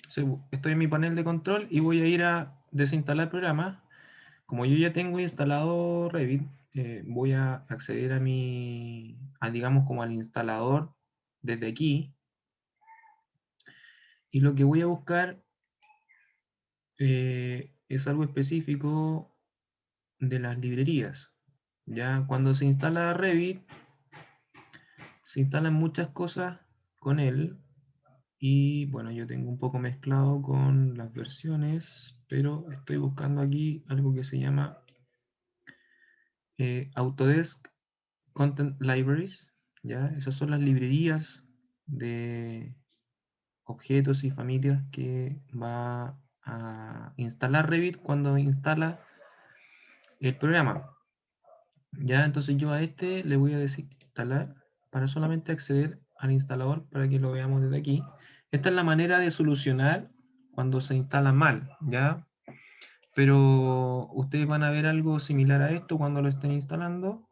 Estoy en mi panel de control y voy a ir a desinstalar programas. Como yo ya tengo instalado Revit, voy a acceder digamos como al instalador desde aquí. Y lo que voy a buscar es algo específico de las librerías. Ya cuando se instala Revit, se instalan muchas cosas con él. Y bueno, yo tengo un poco mezclado con las versiones, pero estoy buscando aquí algo que se llama Autodesk Content Libraries. ¿Ya? Esas son las librerías de objetos y familias que va a instalar Revit cuando instala el programa. Ya, entonces yo a este le voy a decir instalar para solamente acceder al instalador para que lo veamos desde aquí. Esta es la manera de solucionar cuando se instala mal, ¿ya? Pero ustedes van a ver algo similar a esto cuando lo estén instalando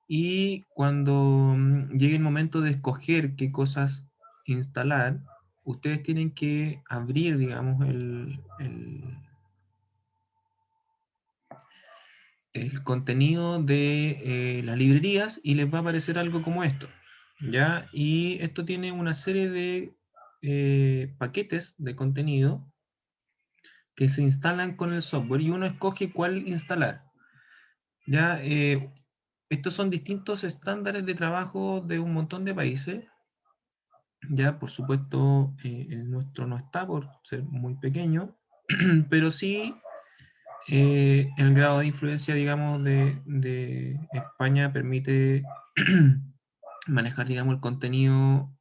y cuando llegue el momento de escoger qué cosas instalar, ustedes tienen que abrir, digamos, el contenido de las librerías y les va a aparecer algo como esto, ¿ya? Y esto tiene una serie de paquetes de contenido que se instalan con el software y uno escoge cuál instalar, ¿ya? Estos son distintos estándares de trabajo de un montón de países, ¿ya? Por supuesto, el nuestro no está por ser muy pequeño, pero sí el grado de influencia, digamos, de España permite manejar, digamos, el contenido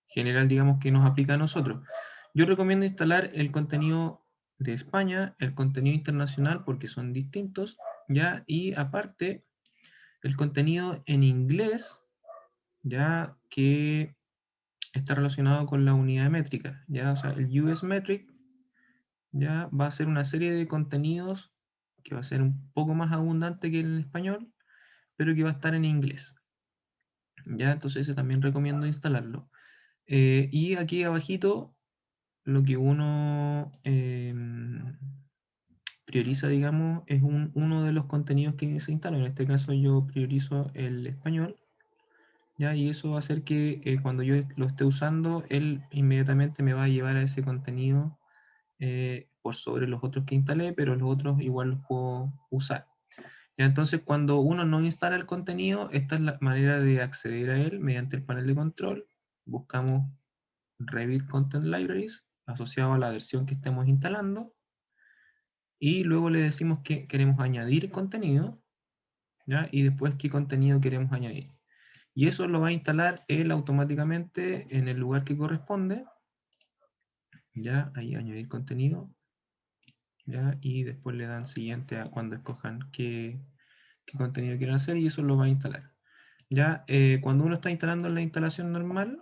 general, digamos, que nos aplica a nosotros. Yo recomiendo instalar el contenido de España, el contenido internacional, porque son distintos, ¿ya? Y aparte, el contenido en inglés, ya que está relacionado con la unidad métrica, ¿ya? O sea, el US Metric ya va a ser una serie de contenidos que va a ser un poco más abundante que el español, pero que va a estar en inglés. Ya, entonces ese también recomiendo instalarlo. Y aquí abajito, lo que uno prioriza, digamos, es uno de los contenidos que se instalan. En este caso yo priorizo el español, ¿ya? Y eso va a hacer que cuando yo lo esté usando, él inmediatamente me va a llevar a ese contenido por sobre los otros que instalé, pero los otros igual los puedo usar. Ya, entonces, cuando uno no instala el contenido, esta es la manera de acceder a él mediante el panel de control. Buscamos Revit Content Libraries asociado a la versión que estemos instalando y luego le decimos que queremos añadir contenido, ¿ya? Y después qué contenido queremos añadir. Y eso lo va a instalar él automáticamente en el lugar que corresponde. Ya, ahí añadir contenido. ¿Ya? Y después le dan siguiente a cuando escojan qué contenido quieren hacer y eso lo va a instalar. Ya, cuando uno está instalando la instalación normal,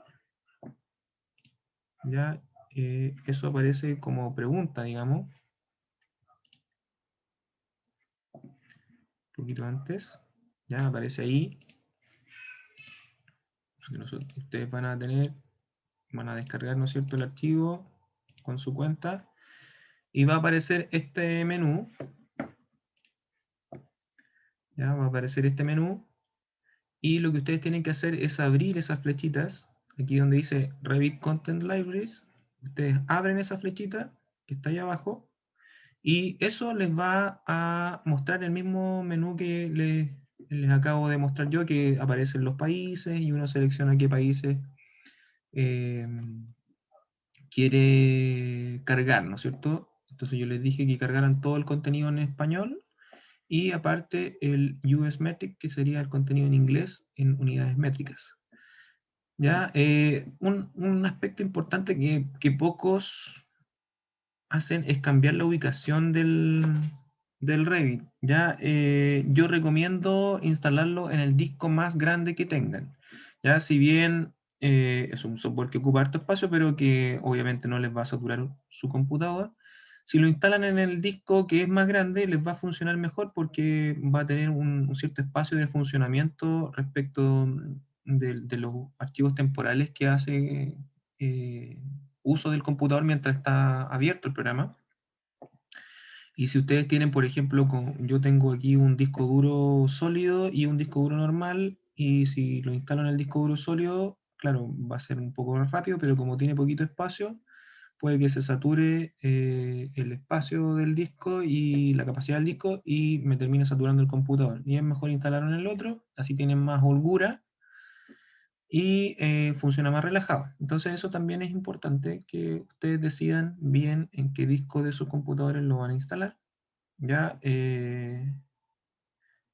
ya eso aparece como pregunta, digamos, un poquito antes, ya aparece ahí, ustedes van a descargar, ¿no es cierto?, el archivo con su cuenta y va a aparecer este menú, ya va a aparecer este menú y lo que ustedes tienen que hacer es abrir esas flechitas, aquí donde dice Revit Content Libraries, ustedes abren esa flechita que está ahí abajo y eso les va a mostrar el mismo menú que les acabo de mostrar yo, que aparecen los países y uno selecciona qué países eh, quiere cargar, ¿no es cierto? Entonces yo les dije que cargaran todo el contenido en español y aparte el US Metric, que sería el contenido en inglés en unidades métricas. ¿Ya? Un aspecto importante que pocos hacen es cambiar la ubicación del Revit. ¿Ya? Yo recomiendo instalarlo en el disco más grande que tengan. ¿Ya? Si bien es un software que ocupa harto espacio, pero que obviamente no les va a saturar su computador, si lo instalan en el disco que es más grande, les va a funcionar mejor porque va a tener un cierto espacio de funcionamiento respecto de los archivos temporales que hace uso del computador mientras está abierto el programa. Y si ustedes tienen, por ejemplo, yo tengo aquí un disco duro sólido y un disco duro normal, y si lo instalo en el disco duro sólido, claro, va a ser un poco más rápido, pero como tiene poquito espacio, puede que se sature el espacio del disco y la capacidad del disco y me termine saturando el computador. Y es mejor instalarlo en el otro, así tienen más holgura y funciona más relajado. Entonces eso también es importante que ustedes decidan bien en qué disco de sus computadores lo van a instalar. Ya,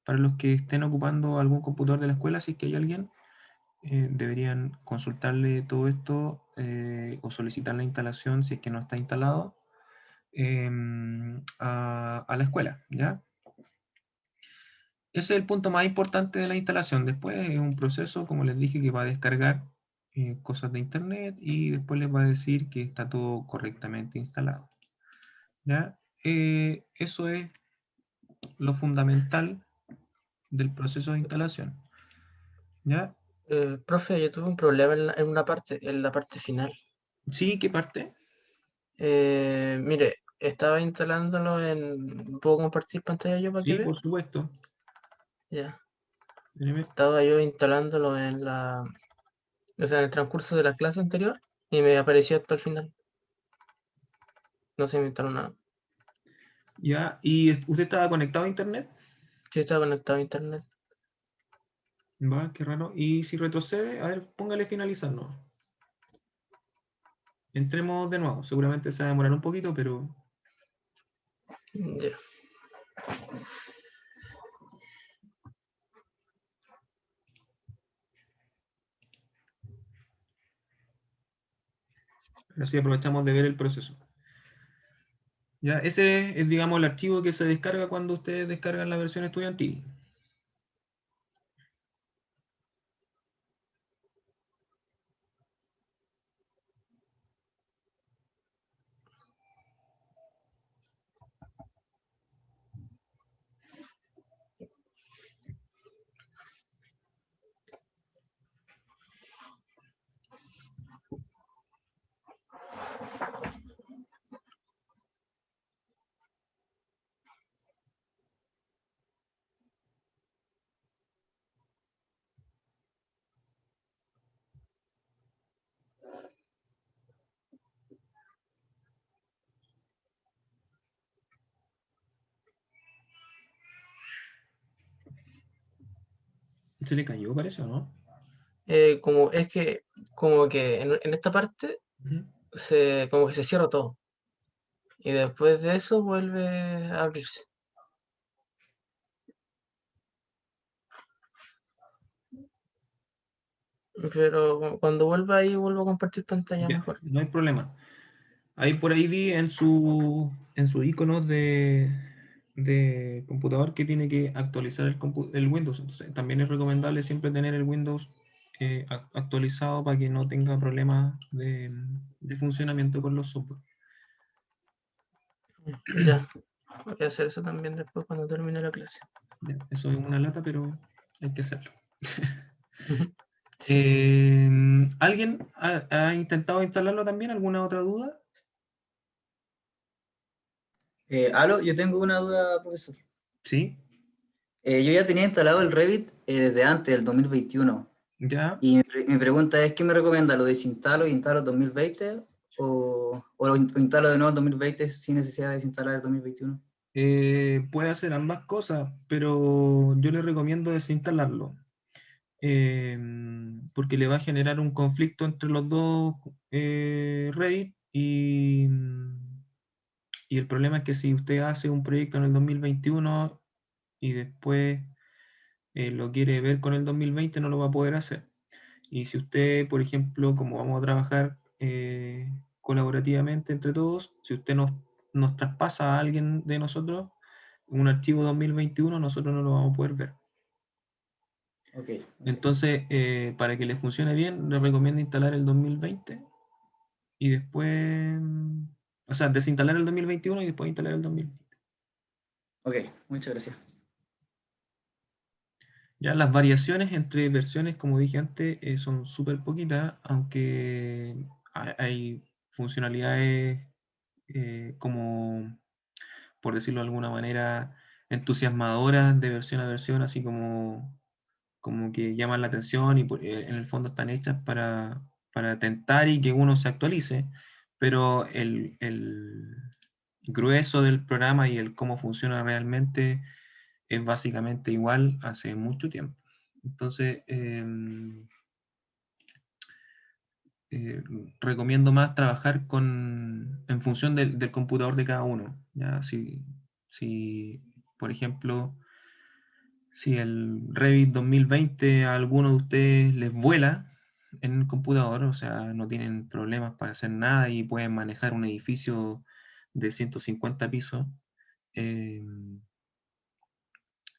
para los que estén ocupando algún computador de la escuela, si es que hay alguien, deberían consultarle todo esto o solicitar la instalación si es que no está instalado a la escuela, ¿ya? Ese es el punto más importante de la instalación. Después es un proceso, como les dije, que va a descargar cosas de internet y después les va a decir que está todo correctamente instalado, ¿ya? Eso es lo fundamental del proceso de instalación, ¿ya? Profe, yo tuve un problema en una parte, en la parte final. Sí, ¿qué parte? Mire, estaba instalándolo en... ¿Puedo compartir pantalla yo para que Sí, vea? por supuesto. Ya. Dime. Estaba yo instalándolo o sea, en el transcurso de la clase anterior y me apareció hasta el final. No se me instaló nada. Ya, ¿y usted estaba conectado a internet? Sí, estaba conectado a internet. Va, qué raro. Y si retrocede, a ver, póngale finalizar, ¿no? Entremos de nuevo. Seguramente se va a demorar un poquito, pero Ya. así aprovechamos de ver el proceso. Ya, ese es, digamos, el archivo que se descarga cuando ustedes descargan la versión estudiantil. ¿Se le cayó, parece, o no? Es que, como que en esta parte, Ujú. como que se cierra todo. Y después de eso vuelve a abrirse. Pero cuando vuelva ahí, vuelvo a compartir pantalla Ya, mejor. no hay problema. Ahí por ahí vi en su icono de computador que tiene que actualizar el Windows. Entonces, también es recomendable siempre tener el Windows actualizado para que no tenga problemas de funcionamiento con los software. Ya, voy a hacer eso también después cuando termine la clase. Ya, eso es una lata, pero hay que hacerlo. Sí. ¿Alguien ha intentado instalarlo también? ¿Alguna otra duda? Aló, yo tengo una duda, profesor. Sí, Yo ya tenía instalado el Revit desde antes, del 2021. ya. Y mi pregunta es, ¿qué me recomienda? ¿Lo desinstalo y instalo el 2020? ¿O lo instalo de nuevo el 2020 sin necesidad de desinstalar el 2021? Puede hacer ambas cosas, pero yo le recomiendo desinstalarlo, porque le va a generar un conflicto entre los dos Revit y el problema es que si usted hace un proyecto en el 2021 y después lo quiere ver con el 2020, no lo va a poder hacer. Y si usted, por ejemplo, como vamos a trabajar colaborativamente entre todos, si usted nos traspasa a alguien de nosotros un archivo 2021, nosotros no lo vamos a poder ver. Ok, ok. Entonces, para que le funcione bien, le recomiendo instalar el 2020 y después, o sea, desinstalar el 2021 y después instalar el 2020. Ok, muchas gracias. Ya las variaciones entre versiones, como dije antes, son súper poquitas, aunque hay funcionalidades como, por decirlo de alguna manera, entusiasmadoras de versión a versión, así como que llaman la atención y en el fondo están hechas para tentar y que uno se actualice, pero el grueso del programa y el cómo funciona realmente es básicamente igual hace mucho tiempo. Entonces, recomiendo más trabajar en función del computador de cada uno. ¿Ya? Si, por ejemplo, si el Revit 2020 a alguno de ustedes les vuela en el computador, o sea, no tienen problemas para hacer nada y pueden manejar un edificio de 150 pisos, eh,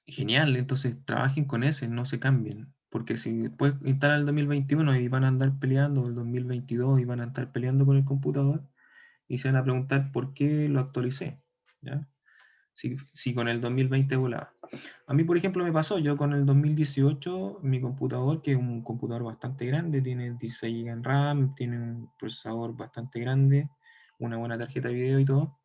genial, entonces trabajen con ese, no se cambien. Porque si después instalan el 2021 y van a andar peleando, el 2022 y van a estar peleando con el computador y se van a preguntar por qué lo actualicé. ¿Ya? Si con el 2020 volaba. A mí, por ejemplo, me pasó, yo con el 2018, mi computador, que es un computador bastante grande, tiene 16 GB en RAM, tiene un procesador bastante grande, una buena tarjeta de video y todo,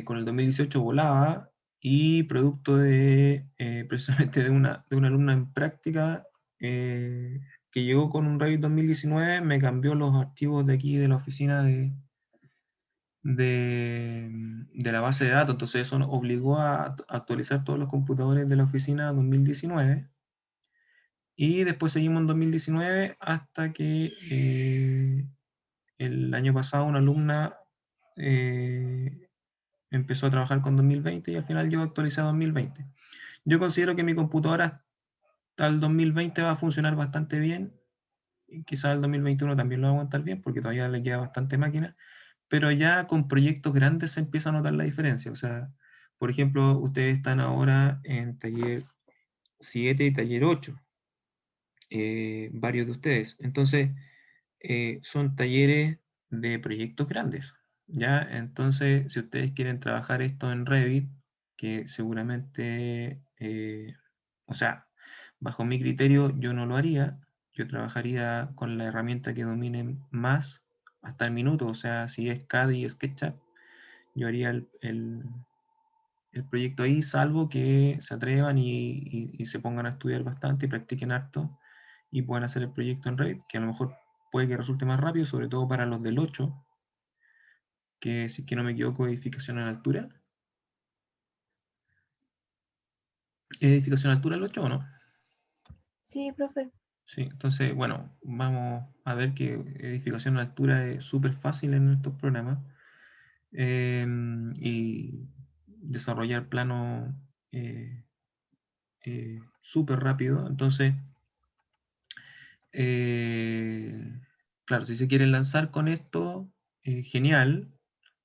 con el 2018 volaba y producto de precisamente de una alumna en práctica que llegó con un Revit 2019, me cambió los archivos de aquí de la oficina de la base de datos. Entonces eso nos obligó a actualizar todos los computadores de la oficina 2019 y después seguimos en 2019 hasta que el año pasado una alumna empezó a trabajar con 2020 y al final yo actualicé a 2020. Yo considero que mi computadora hasta el 2020 va a funcionar bastante bien. Quizás el 2021 también lo va a aguantar bien porque todavía le queda bastante máquina, pero ya con proyectos grandes se empieza a notar la diferencia. O sea, por ejemplo, ustedes están ahora en taller 7 y taller 8, varios de ustedes. Entonces, son talleres de proyectos grandes, ¿ya? Entonces, si ustedes quieren trabajar esto en Revit, que seguramente, o sea, bajo mi criterio yo no lo haría, yo trabajaría con la herramienta que domine más hasta el minuto, o sea, si es CAD y SketchUp, yo haría el proyecto ahí, salvo que se atrevan y se pongan a estudiar bastante y practiquen harto y puedan hacer el proyecto en Revit, que a lo mejor puede que resulte más rápido, sobre todo para los del 8, que si es que no me equivoco, edificación en altura. ¿Es edificación en altura el 8 o no? Sí, profe. Sí, entonces, bueno, vamos a ver que edificación en altura es súper fácil en estos programas y desarrollar planos súper rápido. Entonces, claro, si se quieren lanzar con esto, genial,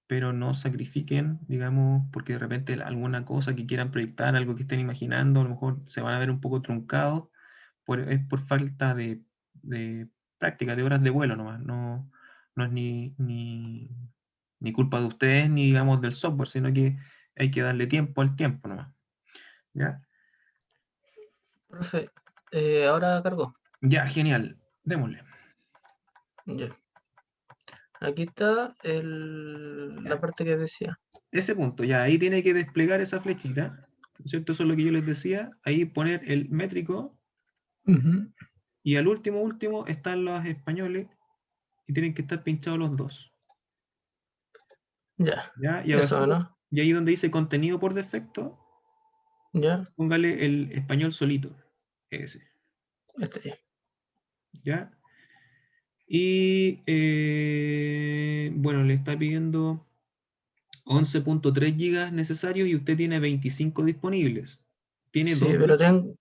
pero no sacrifiquen, digamos, porque de repente alguna cosa que quieran proyectar, algo que estén imaginando, a lo mejor se van a ver un poco truncados, es por falta de práctica, de horas de vuelo nomás, no es ni culpa de ustedes ni, digamos, del software, sino que hay que darle tiempo al tiempo nomás, ¿ya? Profe, ahora cargo. Ya, genial, démosle. Ya. Aquí está la Ya. parte que decía. Ese punto, ya, ahí tiene que desplegar esa flechita, ¿no es cierto? Eso es lo que yo les decía, ahí poner el métrico Ujú. y al último están los españoles y tienen que estar pinchados los dos, Ya, ¿ya? Y eso, abajito, ¿no? y ahí donde dice contenido por defecto, Ya, póngale el español solito, ese, este. ¿ya? Y bueno, le está pidiendo 11.3 gigas necesarios y usted tiene 25 disponibles. Tiene Sí, dos pero discos.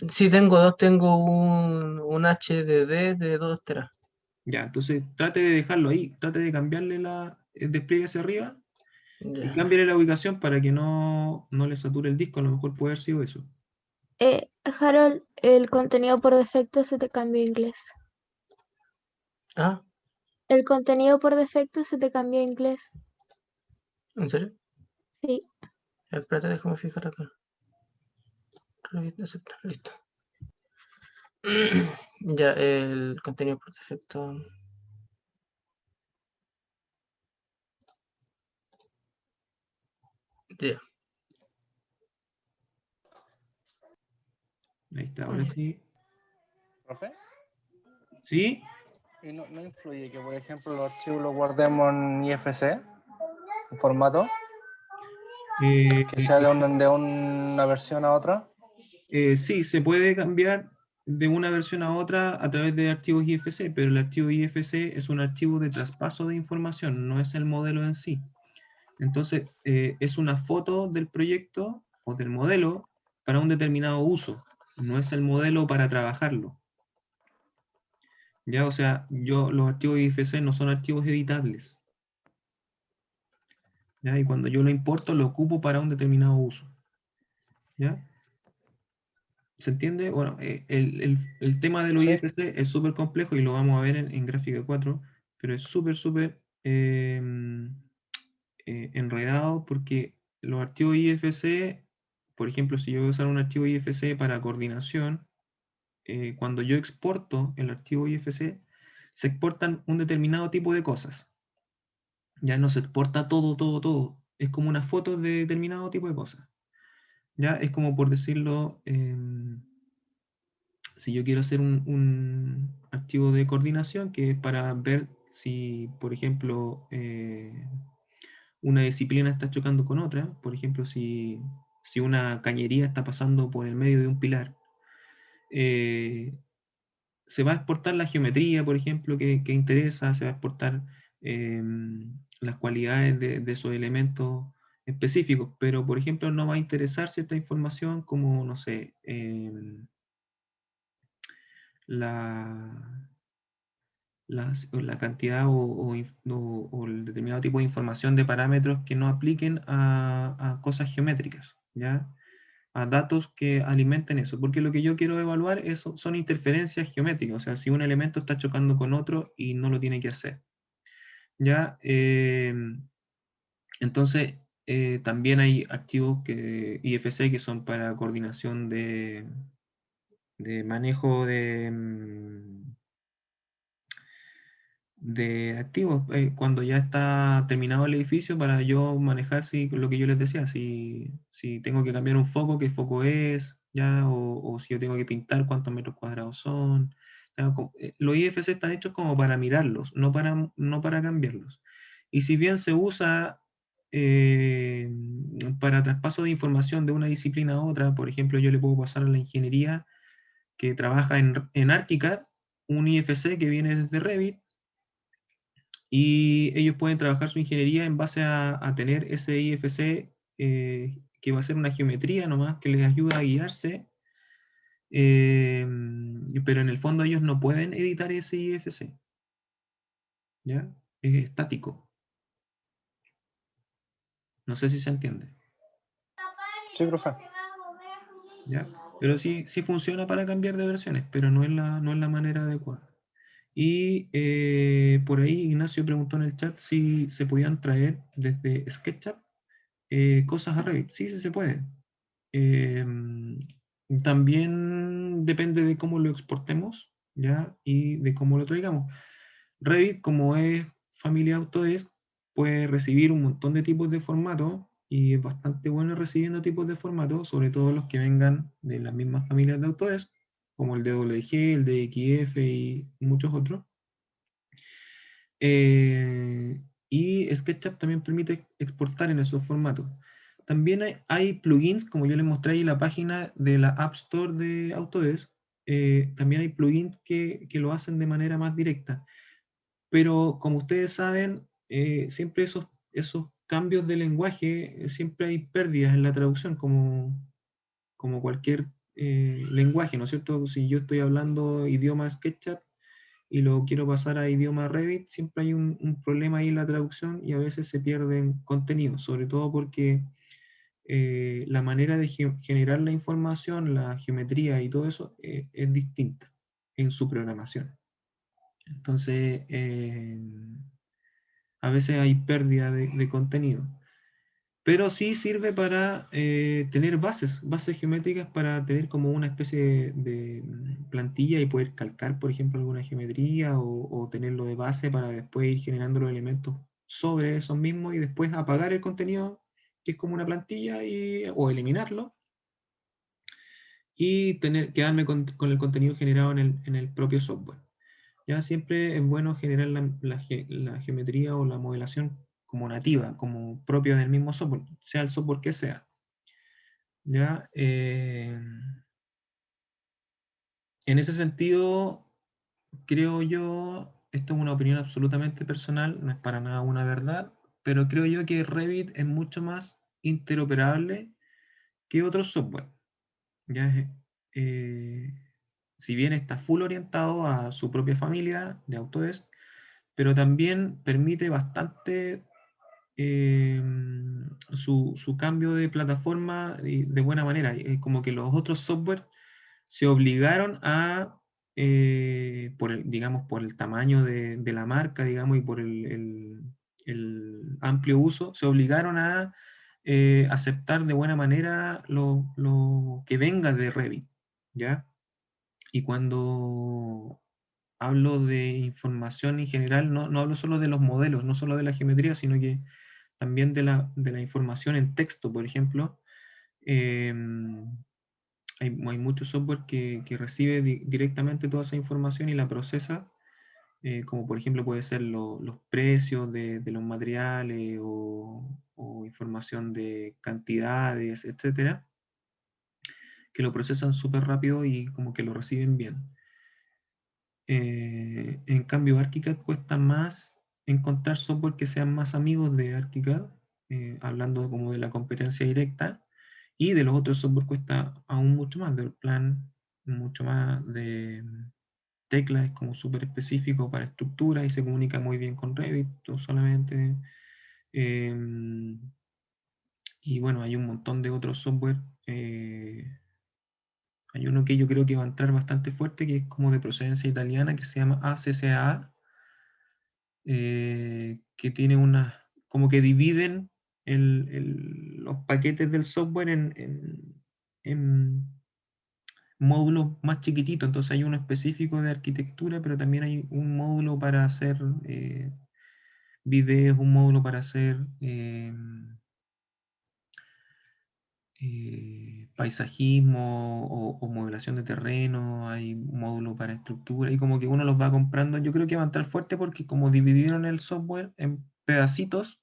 sí tengo dos, tengo un HDD de 2 teras. Ya, entonces trate de dejarlo ahí, trate de cambiarle el despliegue hacia arriba y Ya. cámbiale la ubicación para que no le sature el disco, a lo mejor puede haber sido eso. Harold, el contenido por defecto se te cambió a inglés. Ah, El contenido por defecto se te cambió a inglés. ¿en serio? Sí. Espérate, déjame fijar acá. Revit, aceptar, listo. Ya, el contenido por defecto. Ya. Ahí está, ahora sí. ¿Profe? ¿Sí? ¿Y no influye que, por ejemplo, los archivos los guardemos en IFC, en formato, que sea de una versión a otra? Sí, se puede cambiar de una versión a otra a través de archivos IFC, pero el archivo IFC es un archivo de traspaso de información, no es el modelo en sí. Entonces, es una foto del proyecto o del modelo para un determinado uso, no es el modelo para trabajarlo. Ya, o sea, los archivos IFC no son archivos editables. ¿Ya? Y cuando yo lo importo, lo ocupo para un determinado uso. ¿Ya? ¿Se entiende? Bueno, el tema de los Sí. IFC es súper complejo y lo vamos a ver en gráfica 4, pero es súper enredado porque los archivos IFC, por ejemplo, si yo voy a usar un archivo IFC para coordinación, cuando yo exporto el archivo IFC, se exportan un determinado tipo de cosas. Ya no se exporta todo. Es como una foto de determinado tipo de cosas. Ya es como por decirlo, si yo quiero hacer un archivo de coordinación que es para ver si, por ejemplo, una disciplina está chocando con otra, por ejemplo, si una cañería está pasando por el medio de un pilar, se va a exportar la geometría, por ejemplo, que interesa, se va a exportar las cualidades de esos elementos específicos, pero, por ejemplo, no va a interesar cierta información como, no sé, la, la cantidad o el determinado tipo de información de parámetros que no apliquen a cosas geométricas, ¿ya? A datos que alimenten eso, porque lo que yo quiero evaluar son interferencias geométricas, o sea, si un elemento está chocando con otro y no lo tiene que hacer. ¿Ya? Entonces, también hay archivos IFC que son para coordinación de manejo de activos, cuando ya está terminado el edificio para yo manejar lo que yo les decía, si tengo que cambiar un foco, qué foco es, ya, o si yo tengo que pintar cuántos metros cuadrados son. Ya, los IFC están hechos como para mirarlos, no para cambiarlos. Y si bien se usa para traspaso de información de una disciplina a otra, por ejemplo, yo le puedo pasar a la ingeniería que trabaja en ArchiCAD un IFC que viene desde Revit, y ellos pueden trabajar su ingeniería en base a tener ese IFC que va a ser una geometría nomás que les ayuda a guiarse, pero en el fondo ellos no pueden editar ese IFC, ¿ya? Es estático. No sé si se entiende. Sí, profe. ¿Ya? Pero sí funciona para cambiar de versiones, pero no es la manera adecuada. Y por ahí Ignacio preguntó en el chat si se podían traer desde SketchUp cosas a Revit. Sí, se puede. También depende de cómo lo exportemos, ¿ya? Y de cómo lo traigamos. Revit, como es familia Autodesk, puede recibir un montón de tipos de formato y es bastante bueno recibiendo tipos de formato, sobre todo los que vengan de las mismas familias de Autodesk, como el DWG, el DXF y muchos otros. Y SketchUp también permite exportar en esos formatos. También hay plugins, como yo les mostré ahí en la página de la App Store de Autodesk, también hay plugins que lo hacen de manera más directa. Pero como ustedes saben, siempre esos cambios de lenguaje, siempre hay pérdidas en la traducción, como cualquier lenguaje, ¿no es cierto? Si yo estoy hablando idioma SketchUp y lo quiero pasar a idioma Revit, siempre hay un problema ahí en la traducción y a veces se pierden contenidos, sobre todo porque la manera de generar la información, la geometría y todo eso es distinta en su programación. Entonces, a veces hay pérdida de contenido. Pero sí sirve para tener bases geométricas para tener como una especie de plantilla y poder calcar, por ejemplo, alguna geometría o tenerlo de base para después ir generando los elementos sobre esos mismos y después apagar el contenido que es como una plantilla, o eliminarlo, y quedarme con el contenido generado en el propio software. Ya siempre es bueno generar la geometría o la modelación como nativa, como propia del mismo software, sea el software que sea. ¿Ya? En ese sentido, creo yo, esto es una opinión absolutamente personal, no es para nada una verdad, pero creo yo que Revit es mucho más interoperable que otros software. ¿Ya? Si bien está full orientado a su propia familia de Autodesk, pero también permite bastante su cambio de plataforma de buena manera. Es como que los otros software se obligaron a, digamos, por el tamaño de la marca, digamos, y por el amplio uso, se obligaron a aceptar de buena manera lo que venga de Revit, ¿ya? Y cuando hablo de información en general, no hablo solo de los modelos, no solo de la geometría, sino que también de la información en texto, por ejemplo. Hay mucho software que recibe directamente toda esa información y la procesa, como por ejemplo puede ser los precios de los materiales o información de cantidades, etcétera, que lo procesan súper rápido y como que lo reciben bien. En cambio, ArchiCAD cuesta más encontrar software que sean más amigos de ArchiCAD, hablando como de la competencia directa, y de los otros software cuesta aún mucho más, del plan, mucho más de teclas, es como súper específico para estructura y se comunica muy bien con Revit, solamente. Y bueno, hay un montón de otros software. Hay uno que yo creo que va a entrar bastante fuerte, que es como de procedencia italiana, que se llama ACCA, que tiene como que dividen los paquetes del software en módulos más chiquititos. Entonces hay uno específico de arquitectura, pero también hay un módulo para hacer videos, un módulo para hacer paisajismo o modelación de terreno, hay un módulo para estructura, y como que uno los va comprando. Yo creo que va a entrar fuerte porque como dividieron el software en pedacitos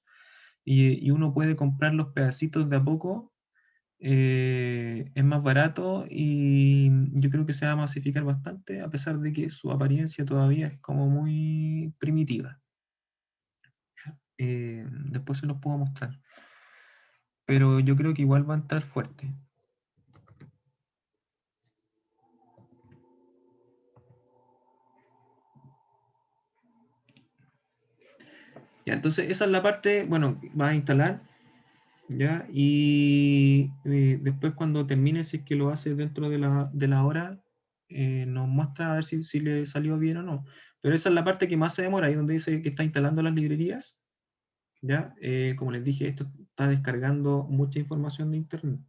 y uno puede comprar los pedacitos de a poco, es más barato y yo creo que se va a masificar bastante, a pesar de que su apariencia todavía es como muy primitiva. Después se los puedo mostrar. Pero yo creo que igual va a entrar fuerte. Ya, entonces esa es la parte, bueno, va a instalar, ¿ya? Y después cuando termine, si es que lo hace dentro de la hora, nos muestra a ver si le salió bien o no. Pero esa es la parte que más se demora, ahí donde dice que está instalando las librerías, ¿ya? Como les dije, esto está descargando mucha información de internet.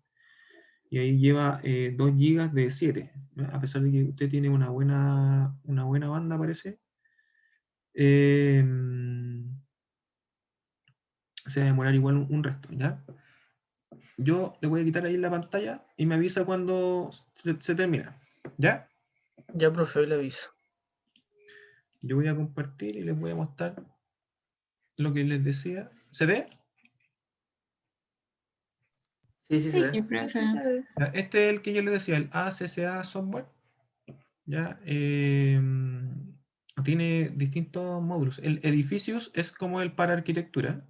Y ahí lleva 2 gigas de 7, ¿no? A pesar de que usted tiene una buena banda, parece. Se va a demorar igual un resto, ¿ya? Yo le voy a quitar ahí la pantalla y me avisa cuando se termina, ¿ya? Ya, profe, hoy le aviso. Yo voy a compartir y les voy a mostrar lo que les decía. ¿Se ve? Sí, sí, se ve. Ya, este es el que yo les decía, el ACCA Software. ¿Ya? Tiene distintos módulos. El Edificios es como el para arquitectura.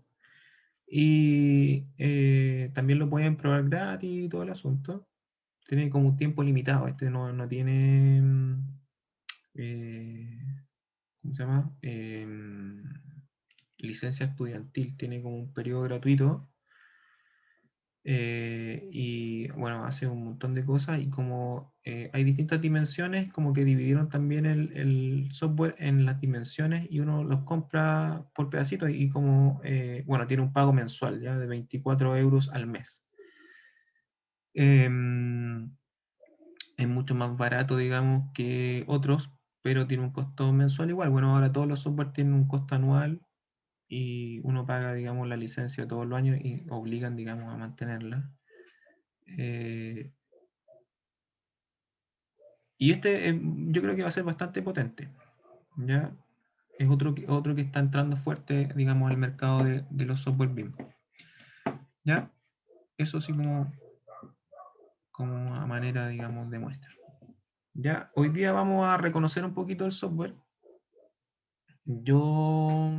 Y también lo pueden probar gratis y todo el asunto. Tiene como un tiempo limitado. Este no tiene. ¿Cómo se llama? Licencia estudiantil. Tiene como un periodo gratuito. Y bueno, hace un montón de cosas. Y como hay distintas dimensiones, como que dividieron también el software en las dimensiones y uno los compra por pedacitos. Y como, bueno, tiene un pago mensual ya de 24 euros al mes. Es mucho más barato, digamos, que otros, pero tiene un costo mensual igual. Bueno, ahora todos los software tienen un costo anual y uno paga, digamos, la licencia todos los años y obligan, digamos, a mantenerla. Y este yo creo que va a ser bastante potente, ¿ya? Es otro que está entrando fuerte, digamos, al mercado de los software BIM. ¿Ya? Eso sí como a manera, digamos, de muestra. Ya, hoy día vamos a reconocer un poquito el software. Yo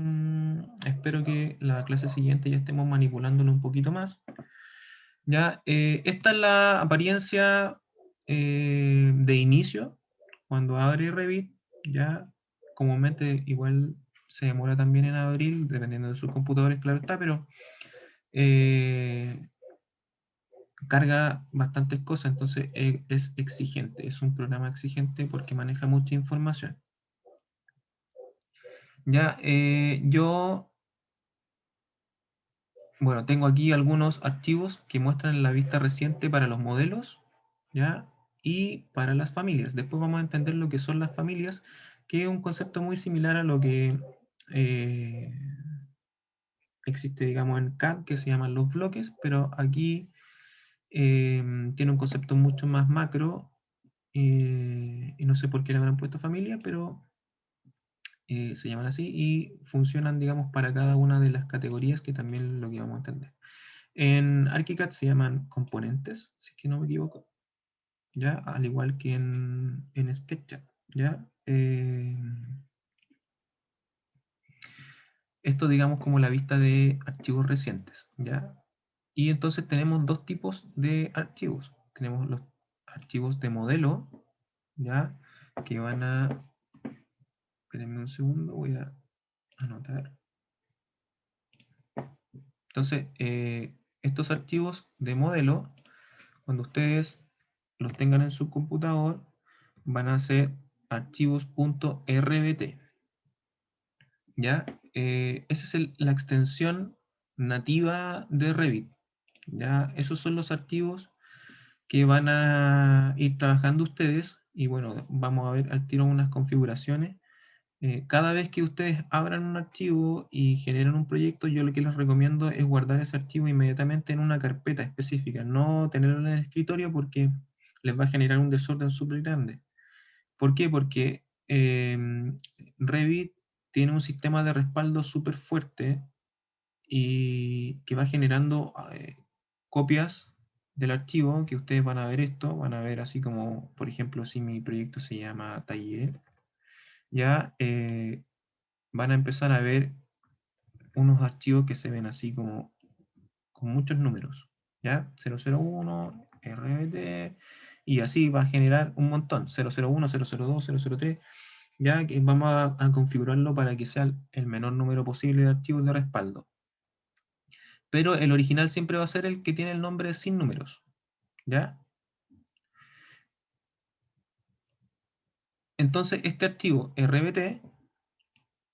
espero que la clase siguiente ya estemos manipulándolo un poquito más. Ya, esta es la apariencia de inicio, cuando abre Revit, ya comúnmente igual se demora también en abrir, dependiendo de sus computadores, claro está, pero carga bastantes cosas, entonces es exigente, es un programa exigente porque maneja mucha información. Ya, yo, bueno, tengo aquí algunos archivos que muestran la vista reciente para los modelos, ¿ya? Y para las familias. Después vamos a entender lo que son las familias, que es un concepto muy similar a lo que existe, digamos, en CAD, que se llaman los bloques, pero aquí tiene un concepto mucho más macro, y no sé por qué le habrán puesto familia, pero se llaman así y funcionan, digamos, para cada una de las categorías, que también es lo que vamos a entender. En ArchiCAD se llaman componentes, si es que no me equivoco, ¿ya? Al igual que en SketchUp, ¿ya? Esto, digamos, como la vista de archivos recientes, ¿ya? Y entonces tenemos dos tipos de archivos. Tenemos los archivos de modelo, ¿ya? Que van a... Espérenme un segundo, voy a anotar. Entonces, estos archivos de modelo, cuando ustedes los tengan en su computador, van a ser archivos.rbt. ¿Ya? Esa es la extensión nativa de Revit. ¿Ya? Esos son los archivos que van a ir trabajando ustedes. Y bueno, vamos a ver al tiro unas configuraciones. Cada vez que ustedes abran un archivo y generen un proyecto, yo lo que les recomiendo es guardar ese archivo inmediatamente en una carpeta específica, no tenerlo en el escritorio porque les va a generar un desorden súper grande. ¿Por qué? Porque Revit tiene un sistema de respaldo súper fuerte y que va generando copias del archivo, que ustedes van a ver esto, van a ver así como, por ejemplo, si mi proyecto se llama taller, ya van a empezar a ver unos archivos que se ven así como con muchos números, ¿ya? 001, RBT, y así va a generar un montón, 001, 002, 003, ya que vamos a configurarlo para que sea el menor número posible de archivos de respaldo. Pero el original siempre va a ser el que tiene el nombre sin números, ¿ya? Entonces, este archivo RBT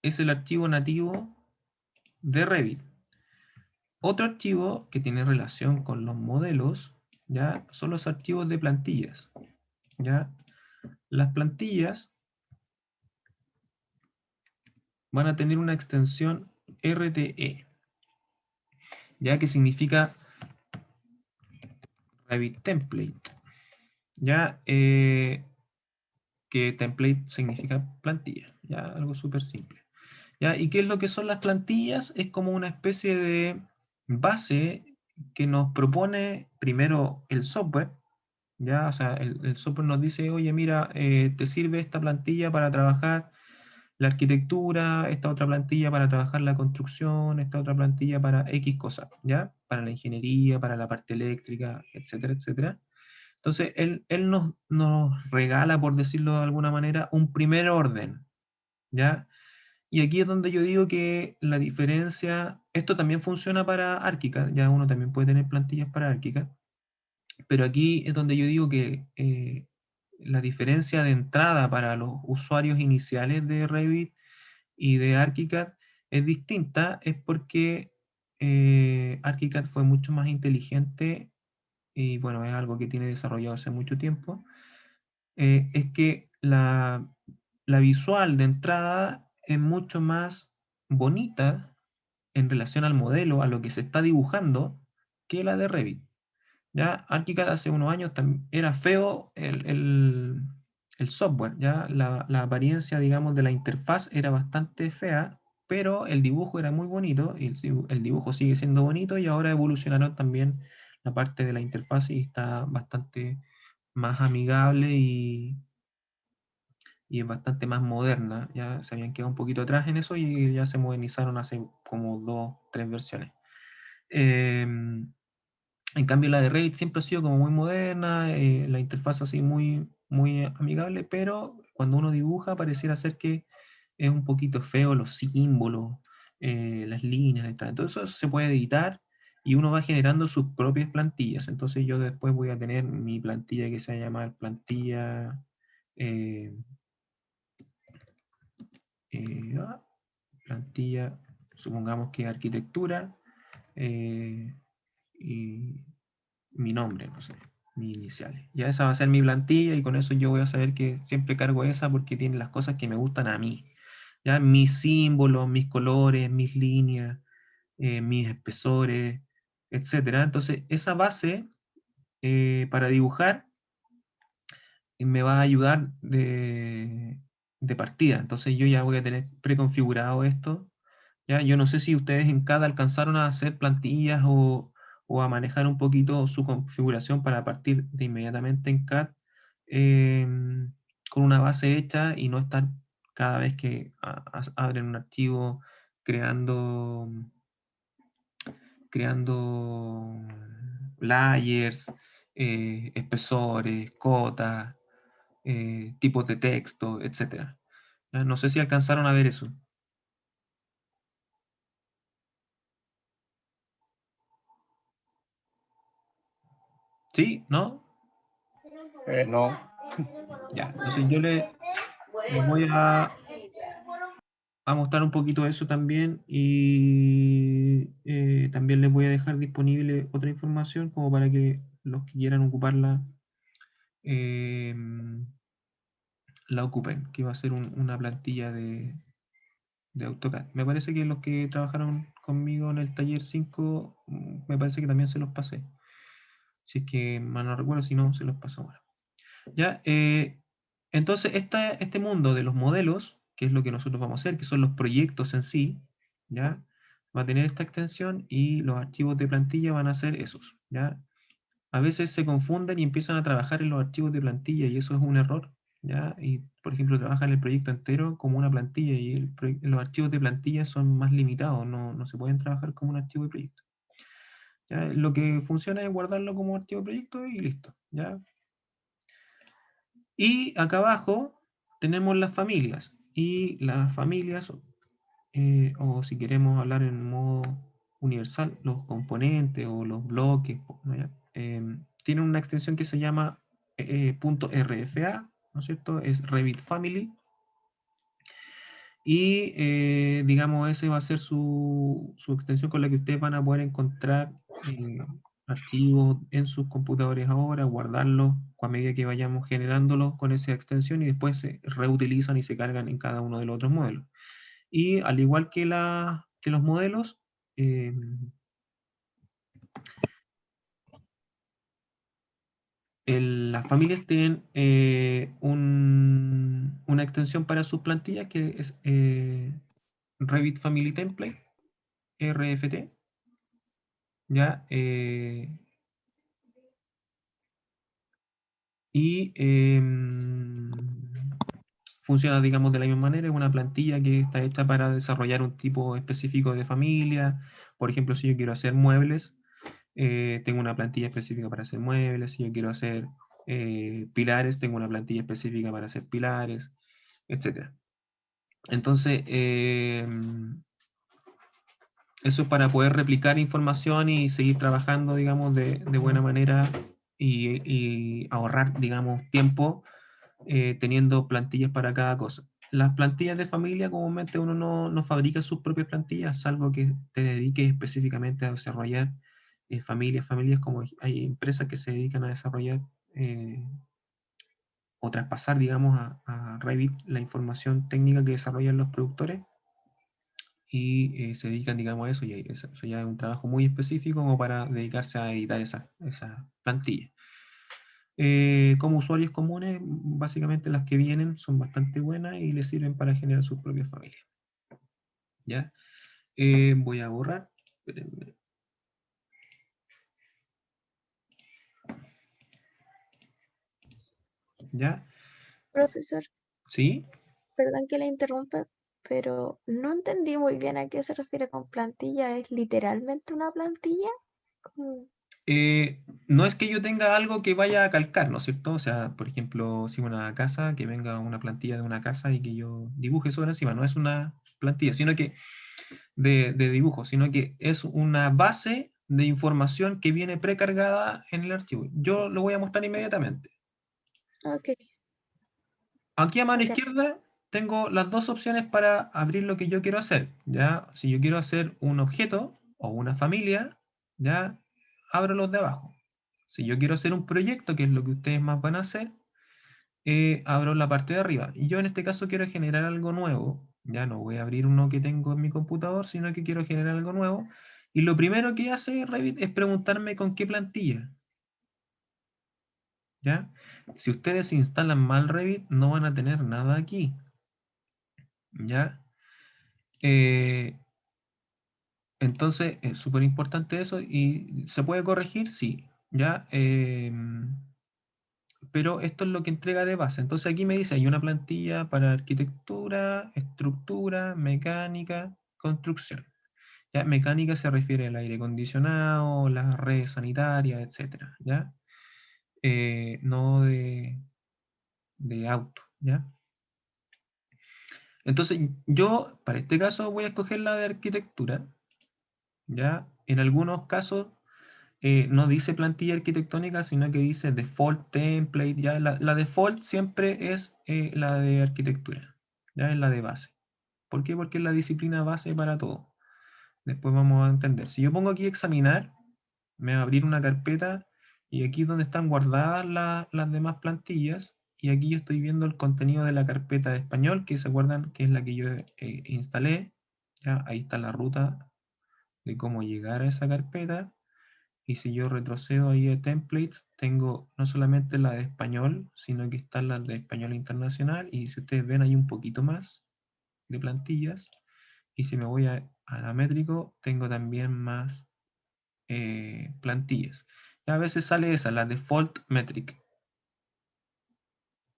es el archivo nativo de Revit. Otro archivo que tiene relación con los modelos, ¿ya? Son los archivos de plantillas, ¿ya? Las plantillas van a tener una extensión RTE, ¿ya? Que significa Revit Template, ¿ya? Que template significa plantilla, ¿ya? Algo súper simple, ¿ya? ¿Y qué es lo que son las plantillas? Es como una especie de base que nos propone primero el software, ¿ya? O sea, el software nos dice, oye, mira, te sirve esta plantilla para trabajar la arquitectura, esta otra plantilla para trabajar la construcción, esta otra plantilla para X cosas, ¿ya? Para la ingeniería, para la parte eléctrica, etcétera, etcétera. Entonces, él nos regala, por decirlo de alguna manera, un primer orden, ¿ya? Y aquí es donde yo digo que la diferencia, esto también funciona para ArchiCAD, ya uno también puede tener plantillas para ArchiCAD, pero aquí es donde yo digo que la diferencia de entrada para los usuarios iniciales de Revit y de ArchiCAD es distinta, es porque ArchiCAD fue mucho más inteligente y bueno, es algo que tiene desarrollado hace mucho tiempo, es que la visual de entrada es mucho más bonita en relación al modelo, a lo que se está dibujando, que la de Revit. ¿Ya? ArchiCAD hace unos años era feo el software, ¿ya? La apariencia, digamos, de la interfaz era bastante fea, pero el dibujo era muy bonito, y el dibujo sigue siendo bonito, y ahora evolucionaron también la parte de la interfaz y está bastante más amigable y es bastante más moderna. Ya se habían quedado un poquito atrás en eso y ya se modernizaron hace como 2, 3 versiones. En cambio, la de Revit siempre ha sido como muy moderna, la interfaz así muy, muy amigable, pero cuando uno dibuja pareciera ser que es un poquito feo los símbolos, las líneas, etc. Entonces eso se puede editar y uno va generando sus propias plantillas. Entonces yo después voy a tener mi plantilla que se va a llamar plantilla, eh, eh, ah, plantilla, supongamos que arquitectura, y mi nombre, no sé, mis iniciales. Ya esa va a ser mi plantilla y con eso yo voy a saber que siempre cargo esa porque tiene las cosas que me gustan a mí. Ya mis símbolos, mis colores, mis líneas, mis espesores, etcétera. Entonces, esa base para dibujar me va a ayudar de partida. Entonces, yo ya voy a tener preconfigurado esto. Ya, yo no sé si ustedes en CAD alcanzaron a hacer plantillas o a manejar un poquito su configuración para partir de inmediatamente en CAD con una base hecha y no estar cada vez que abren un archivo creando, creando layers, espesores, cotas, tipos de texto, etc. Ya, no sé si alcanzaron a ver eso. ¿Sí? ¿No? No. Ya, entonces yo les voy a mostrar un poquito eso también y también les voy a dejar disponible otra información como para que los que quieran ocuparla eh, la ocupen, que va a ser una plantilla de AutoCAD. Me parece que los que trabajaron conmigo en el taller 5, me parece que también se los pasé. Si es que mal no recuerdo, si no, se los paso ahora. ¿Ya? Entonces, este mundo de los modelos, que es lo que nosotros vamos a hacer, que son los proyectos en sí, ¿ya? Va a tener esta extensión y los archivos de plantilla van a ser esos, ¿ya? A veces se confunden y empiezan a trabajar en los archivos de plantilla y eso es un error, ¿ya? Y, por ejemplo, trabajan el proyecto entero como una plantilla y los archivos de plantilla son más limitados, no se pueden trabajar como un archivo de proyecto. ¿Ya? Lo que funciona es guardarlo como archivo de proyecto y listo, ¿ya? Y acá abajo tenemos las familias. Y las familias, o si queremos hablar en modo universal, los componentes o los bloques, ¿no? Tienen una extensión que se llama .rfa, ¿no es cierto? Es Revit Family. Y digamos, ese va a ser su extensión con la que ustedes van a poder encontrar archivos en sus computadores ahora, guardarlos a medida que vayamos generándolos con esa extensión y después se reutilizan y se cargan en cada uno de los otros modelos. Y al igual que los modelos, las familias tienen una extensión para sus plantillas que es Revit Family Template, RFT. ¿Ya? Y funciona, digamos, de la misma manera. Es una plantilla que está hecha para desarrollar un tipo específico de familia. Por ejemplo, si yo quiero hacer muebles, tengo una plantilla específica para hacer muebles. Si yo quiero hacer pilares, tengo una plantilla específica para hacer pilares, etc. Entonces, eso es para poder replicar información y seguir trabajando, digamos, de buena manera y ahorrar, digamos, tiempo teniendo plantillas para cada cosa. Las plantillas de familia, comúnmente uno no fabrica sus propias plantillas, salvo que te dediques específicamente a desarrollar familias como hay empresas que se dedican a desarrollar o traspasar, digamos, a Revit la información técnica que desarrollan los productores. y se dedican, digamos, a eso, y eso ya es un trabajo muy específico como para dedicarse a editar esa plantilla. Como usuarios comunes, básicamente las que vienen son bastante buenas y les sirven para generar sus propias familias. ¿Ya? Voy a borrar. Espérenme. ¿Ya? Profesor, ¿Sí? perdón que le interrumpa, pero no entendí muy bien a qué se refiere con plantilla. ¿Es literalmente una plantilla? Como- No es que yo tenga algo que vaya a calcar, ¿no es cierto? O sea, por ejemplo, si una casa, que venga una plantilla de una casa y que yo dibuje sobre encima, no es una plantilla, sino que de dibujo, sino que es una base de información que viene precargada en el archivo. Yo lo voy a mostrar inmediatamente. Ok, Aquí a mano ok. izquierda tengo las dos opciones para abrir lo que yo quiero hacer. ¿Ya? Si yo quiero hacer un objeto o una familia, ya abro los de abajo. Si yo quiero hacer un proyecto, que es lo que ustedes más van a hacer, abro la parte de arriba. Y yo en este caso quiero generar algo nuevo. Ya no voy a abrir uno que tengo en mi computador, sino que quiero generar algo nuevo. Y lo primero que hace Revit es preguntarme con qué plantilla. ¿Ya? Si ustedes instalan mal Revit, no van a tener nada aquí. ¿Ya? Entonces, es súper importante eso. ¿Y se puede corregir? Sí. ¿Ya? Pero esto es lo que entrega de base. Entonces aquí me dice, hay una plantilla para arquitectura, estructura, mecánica, construcción. ¿Ya? Mecánica se refiere al aire acondicionado, las redes sanitarias, etcétera, ¿ya? No de auto, ¿ya? Entonces yo, para este caso, voy a escoger la de arquitectura, ¿ya? En algunos casos no dice plantilla arquitectónica, sino que dice default template, ¿ya? La default siempre es la de arquitectura, ¿ya? Es la de base. ¿Por qué? Porque es la disciplina base para todo. Después vamos a entender. Si yo pongo aquí examinar, me va a abrir una carpeta y aquí es donde están guardadas las demás plantillas, y aquí yo estoy viendo el contenido de la carpeta de español, que se acuerdan que es la que yo instalé. ¿Ya? Ahí está la ruta de cómo llegar a esa carpeta. Y si yo retrocedo ahí a templates, tengo no solamente la de español, sino que están las de español internacional. Y si ustedes ven, hay un poquito más de plantillas. Y si me voy a métrico, tengo también más plantillas. Y a veces sale esa, la default metric,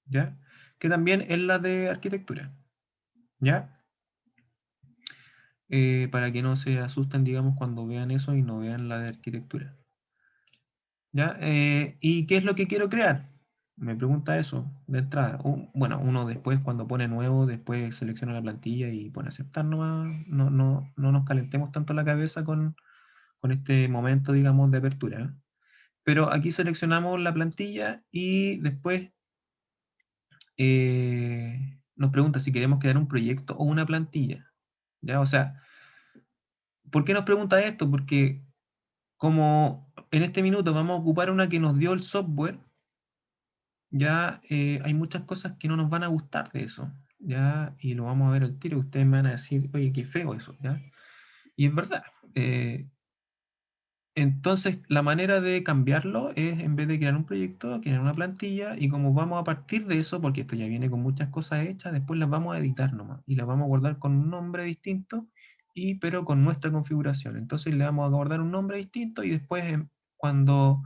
¿ya? Que también es la de arquitectura, ¿ya? Para que no se asusten, digamos, cuando vean eso y no vean la de arquitectura. ¿Ya? ¿Y qué es lo que quiero crear? Me pregunta eso de entrada. Bueno, uno después cuando pone nuevo, después selecciona la plantilla y pone aceptar nomás. No nos calentemos tanto la cabeza con este momento, digamos, de apertura. ¿Eh? Pero aquí seleccionamos la plantilla y después nos pregunta si queremos crear un proyecto o una plantilla. ¿Ya? O sea, ¿por qué nos pregunta esto? Porque como en este minuto vamos a ocupar una que nos dio el software, ya hay muchas cosas que no nos van a gustar de eso, ¿ya? Y lo vamos a ver al tiro. Ustedes me van a decir, oye, qué feo eso, ¿ya? Y es verdad. Entonces, la manera de cambiarlo es, en vez de crear un proyecto, crear una plantilla, y como vamos a partir de eso, porque esto ya viene con muchas cosas hechas, después las vamos a editar nomás, y las vamos a guardar con un nombre distinto, pero con nuestra configuración. Entonces le vamos a guardar un nombre distinto y después cuando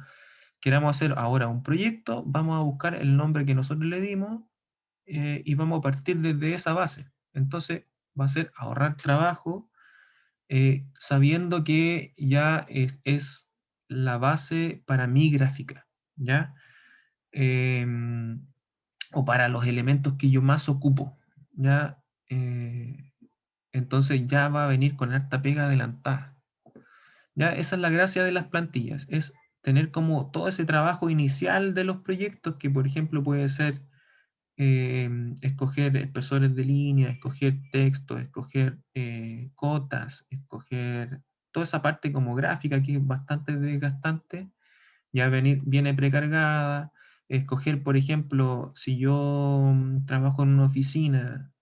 queramos hacer ahora un proyecto, vamos a buscar el nombre que nosotros le dimos y vamos a partir desde esa base. Entonces va a ser ahorrar trabajo, sabiendo que ya es la base para mi gráfica, ¿ya? O para los elementos que yo más ocupo, ¿ya? Entonces ya va a venir con harta pega adelantada. ¿Ya? Esa es la gracia de las plantillas, es tener como todo ese trabajo inicial de los proyectos, que por ejemplo puede ser escoger espesores de línea, escoger texto, escoger cotas, escoger toda esa parte como gráfica que es bastante desgastante, ya viene precargada. Escoger, por ejemplo, si yo trabajo en una oficina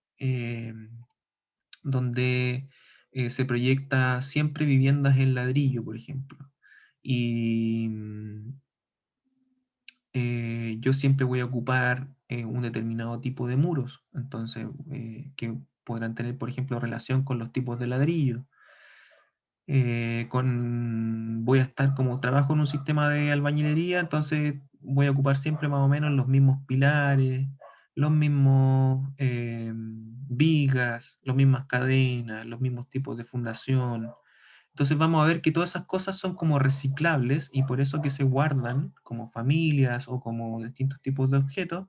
donde se proyecta siempre viviendas en ladrillo, por ejemplo. Y yo siempre voy a ocupar un determinado tipo de muros, entonces, que podrán tener, por ejemplo, relación con los tipos de ladrillo. Voy a estar, como trabajo en un sistema de albañilería, entonces voy a ocupar siempre más o menos los mismos pilares, los mismos vigas, las mismas cadenas, los mismos tipos de fundación. Entonces vamos a ver que todas esas cosas son como reciclables y por eso que se guardan como familias o como distintos tipos de objetos.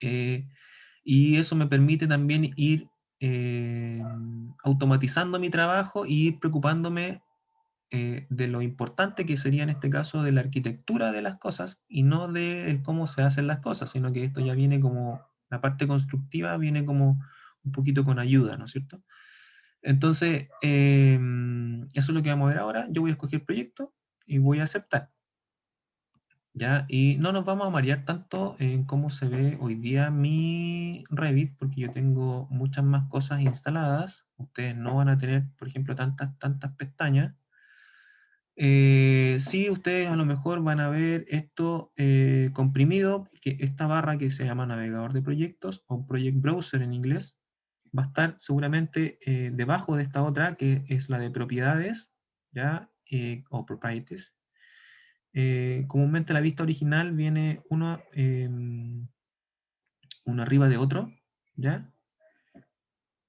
Y eso me permite también ir automatizando mi trabajo y ir preocupándome de lo importante que sería en este caso de la arquitectura de las cosas y no de cómo se hacen las cosas, sino que esto ya viene como, la parte constructiva viene como un poquito con ayuda, ¿no es cierto? Entonces, eso es lo que vamos a ver ahora. Yo voy a escoger proyecto y voy a aceptar. ¿Ya? Y no nos vamos a marear tanto en cómo se ve hoy día mi Revit, porque yo tengo muchas más cosas instaladas. Ustedes no van a tener, por ejemplo, tantas pestañas. Sí, ustedes a lo mejor van a ver esto comprimido, que esta barra que se llama navegador de proyectos o project browser en inglés, va a estar seguramente debajo de esta otra que es la de propiedades, ¿ya? O properties. Comúnmente la vista original viene uno arriba de otro, ¿ya?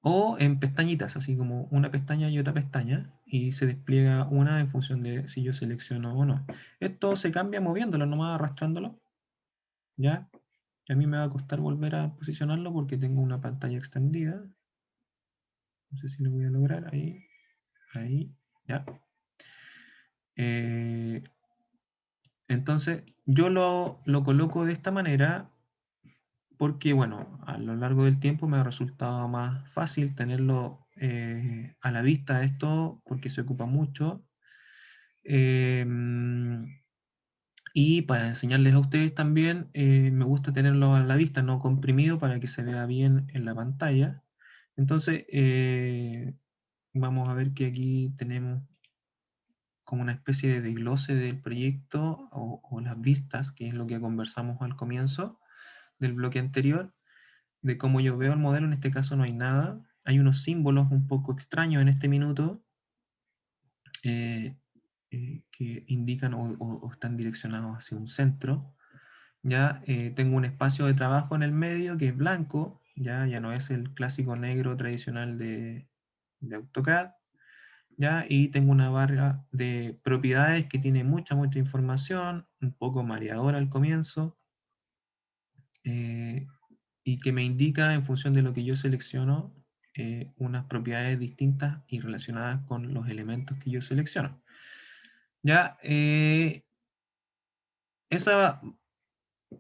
O en pestañitas, así como una pestaña y otra pestaña, y se despliega una en función de si yo selecciono o no. Esto se cambia moviéndolo, nomás arrastrándolo, ¿ya? Y a mí me va a costar volver a posicionarlo porque tengo una pantalla extendida. No sé si lo voy a lograr, ahí, ya. Entonces, yo lo coloco de esta manera porque, bueno, a lo largo del tiempo me ha resultado más fácil tenerlo a la vista esto, porque se ocupa mucho. Y para enseñarles a ustedes también, me gusta tenerlo a la vista, no comprimido, para que se vea bien en la pantalla. Entonces, vamos a ver que aquí tenemos como una especie de desglose del proyecto o las vistas, que es lo que conversamos al comienzo del bloque anterior, de cómo yo veo el modelo. En este caso no hay nada. Hay unos símbolos un poco extraños en este minuto que indican o están direccionados hacia un centro. Ya tengo un espacio de trabajo en el medio que es blanco, ya no es el clásico negro tradicional de AutoCAD. ¿Ya? Y tengo una barra de propiedades que tiene mucha información, un poco mareadora al comienzo, y que me indica en función de lo que yo selecciono unas propiedades distintas y relacionadas con los elementos que yo selecciono. Ya, esa,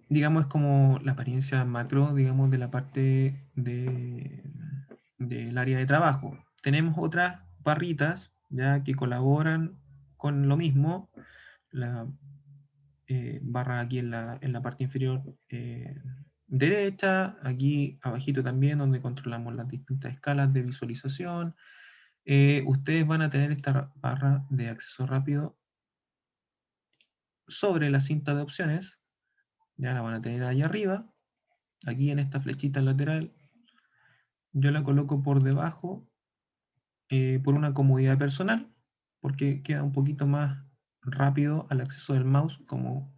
digamos, es como la apariencia macro, digamos, de la parte del área de trabajo. Tenemos otras barritas ya que colaboran con lo mismo. La barra aquí en la parte inferior derecha, aquí abajito también donde controlamos las distintas escalas de visualización. Ustedes van a tener esta barra de acceso rápido sobre la cinta de opciones, ya la van a tener ahí arriba, aquí en esta flechita lateral. Yo la coloco por debajo por una comodidad personal, porque queda un poquito más rápido al acceso del mouse, como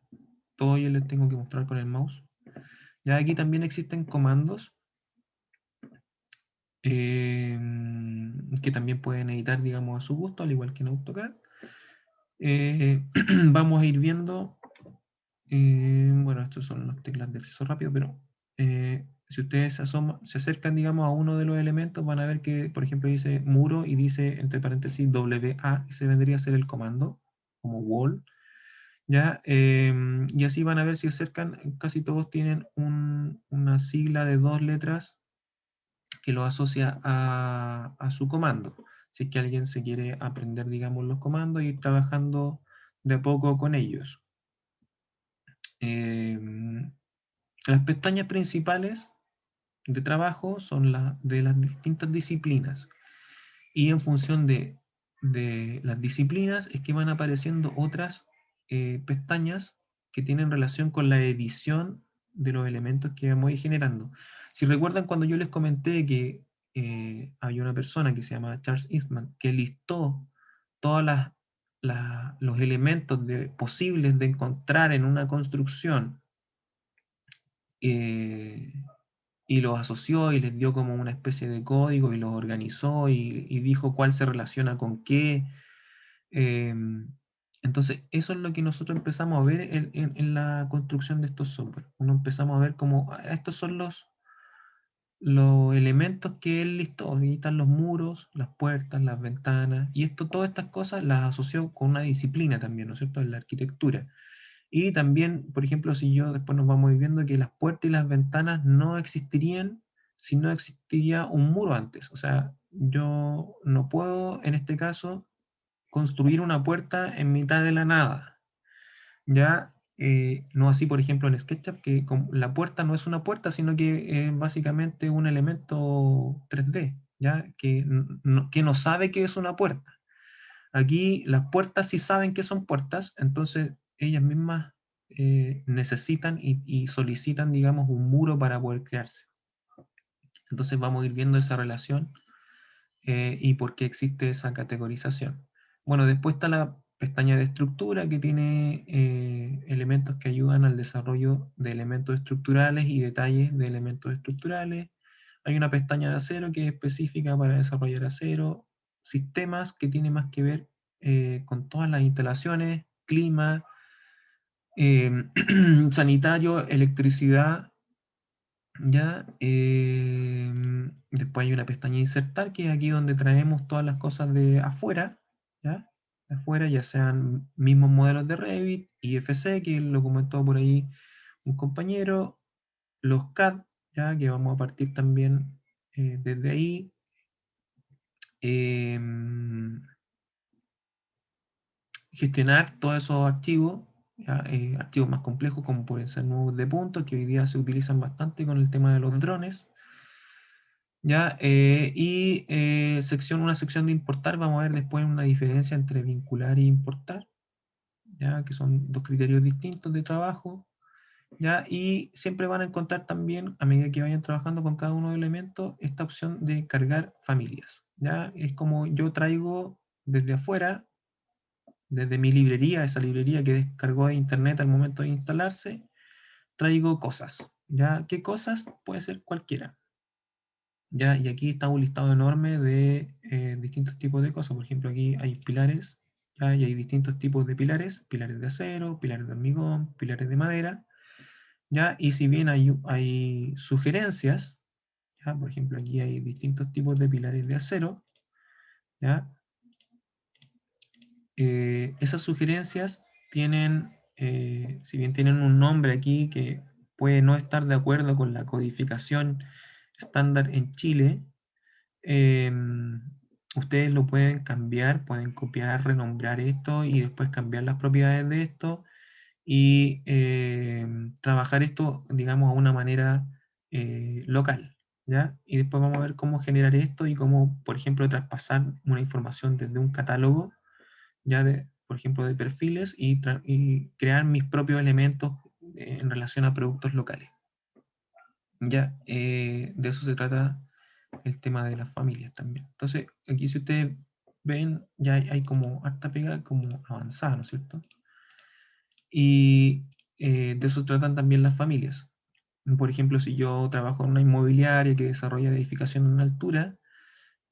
todo yo les tengo que mostrar con el mouse. Ya aquí también existen comandos que también pueden editar, digamos, a su gusto, al igual que en AutoCAD. Vamos a ir viendo, bueno, estos son las teclas de acceso rápido, pero si ustedes se acercan, digamos, a uno de los elementos, van a ver que, por ejemplo, dice muro y dice, entre paréntesis, WA, ese vendría a ser el comando, como wall. ¿Ya? Y así van a ver si se acercan, casi todos tienen una sigla de 2 letras que lo asocia a su comando. Si es que alguien se quiere aprender, digamos, los comandos y ir trabajando de a poco con ellos. Las pestañas principales de trabajo son las de las distintas disciplinas. Y en función de las disciplinas es que van apareciendo otras pestañas que tienen relación con la edición de los elementos que vamos a ir generando. Si recuerdan cuando yo les comenté que hay una persona que se llama Charles Eastman que listó todos los elementos posibles de encontrar en una construcción y los asoció y les dio como una especie de código y los organizó y dijo cuál se relaciona con qué. Entonces, eso es lo que nosotros empezamos a ver en la construcción de estos software. Uno empezamos a ver como estos son los elementos que él listó. Ahí están los muros, las puertas, las ventanas, y todas estas cosas las asoció con una disciplina también, ¿no es cierto?, en la arquitectura. Y también, por ejemplo, si yo después nos vamos a ir viendo que las puertas y las ventanas no existirían si no existiría un muro antes. O sea, yo no puedo, en este caso, construir una puerta en mitad de la nada. Ya, no así, por ejemplo, en SketchUp, que la puerta no es una puerta, sino que es básicamente un elemento 3D, ¿ya? Que no sabe que es una puerta. Aquí las puertas sí saben que son puertas, entonces ellas mismas necesitan y solicitan, digamos, un muro para poder crearse. Entonces vamos a ir viendo esa relación y por qué existe esa categorización. Bueno, después está la pestaña de estructura que tiene elementos que ayudan al desarrollo de elementos estructurales y detalles de elementos estructurales. Hay una pestaña de acero que es específica para desarrollar acero. Sistemas que tiene más que ver con todas las instalaciones, clima, sanitario, electricidad, ¿ya? Después hay una pestaña insertar, que es aquí donde traemos todas las cosas de afuera, ¿ya? De afuera, ya sean mismos modelos de Revit, IFC, que lo comentó por ahí un compañero, los CAD, ¿ya? Que vamos a partir también desde ahí. Gestionar todos esos archivos, ¿ya? Archivos más complejos como pueden ser nuevos de puntos, que hoy día se utilizan bastante con el tema de los drones. ¿Ya? Una sección de importar, vamos a ver después una diferencia entre vincular e importar, ¿ya? Que son dos criterios distintos de trabajo, ¿ya? Y siempre van a encontrar también, a medida que vayan trabajando con cada uno de los elementos, esta opción de cargar familias, ¿ya? Es como yo traigo desde afuera, desde mi librería, esa librería que descargó de internet al momento de instalarse, traigo cosas, ¿ya? ¿Qué cosas? Puede ser cualquiera. ¿Ya? Y aquí está un listado enorme de distintos tipos de cosas. Por ejemplo, aquí hay pilares, ¿ya? Y hay distintos tipos de pilares de acero, pilares de hormigón, pilares de madera, ¿ya? Y si bien hay sugerencias, ¿ya? Por ejemplo, aquí hay distintos tipos de pilares de acero, ¿ya? Esas sugerencias tienen, si bien tienen un nombre aquí que puede no estar de acuerdo con la codificación estándar en Chile, ustedes lo pueden cambiar, pueden copiar, renombrar esto y después cambiar las propiedades de esto y trabajar esto, digamos, a una manera local, ¿ya? Y después vamos a ver cómo generar esto y cómo, por ejemplo, traspasar una información desde un catálogo, ya por ejemplo, de perfiles y crear mis propios elementos en relación a productos locales. Ya, de eso se trata el tema de las familias también. Entonces, aquí si ustedes ven, ya hay como harta pega como avanzada, ¿no es cierto? Y de eso tratan también las familias. Por ejemplo, si yo trabajo en una inmobiliaria que desarrolla edificación en altura,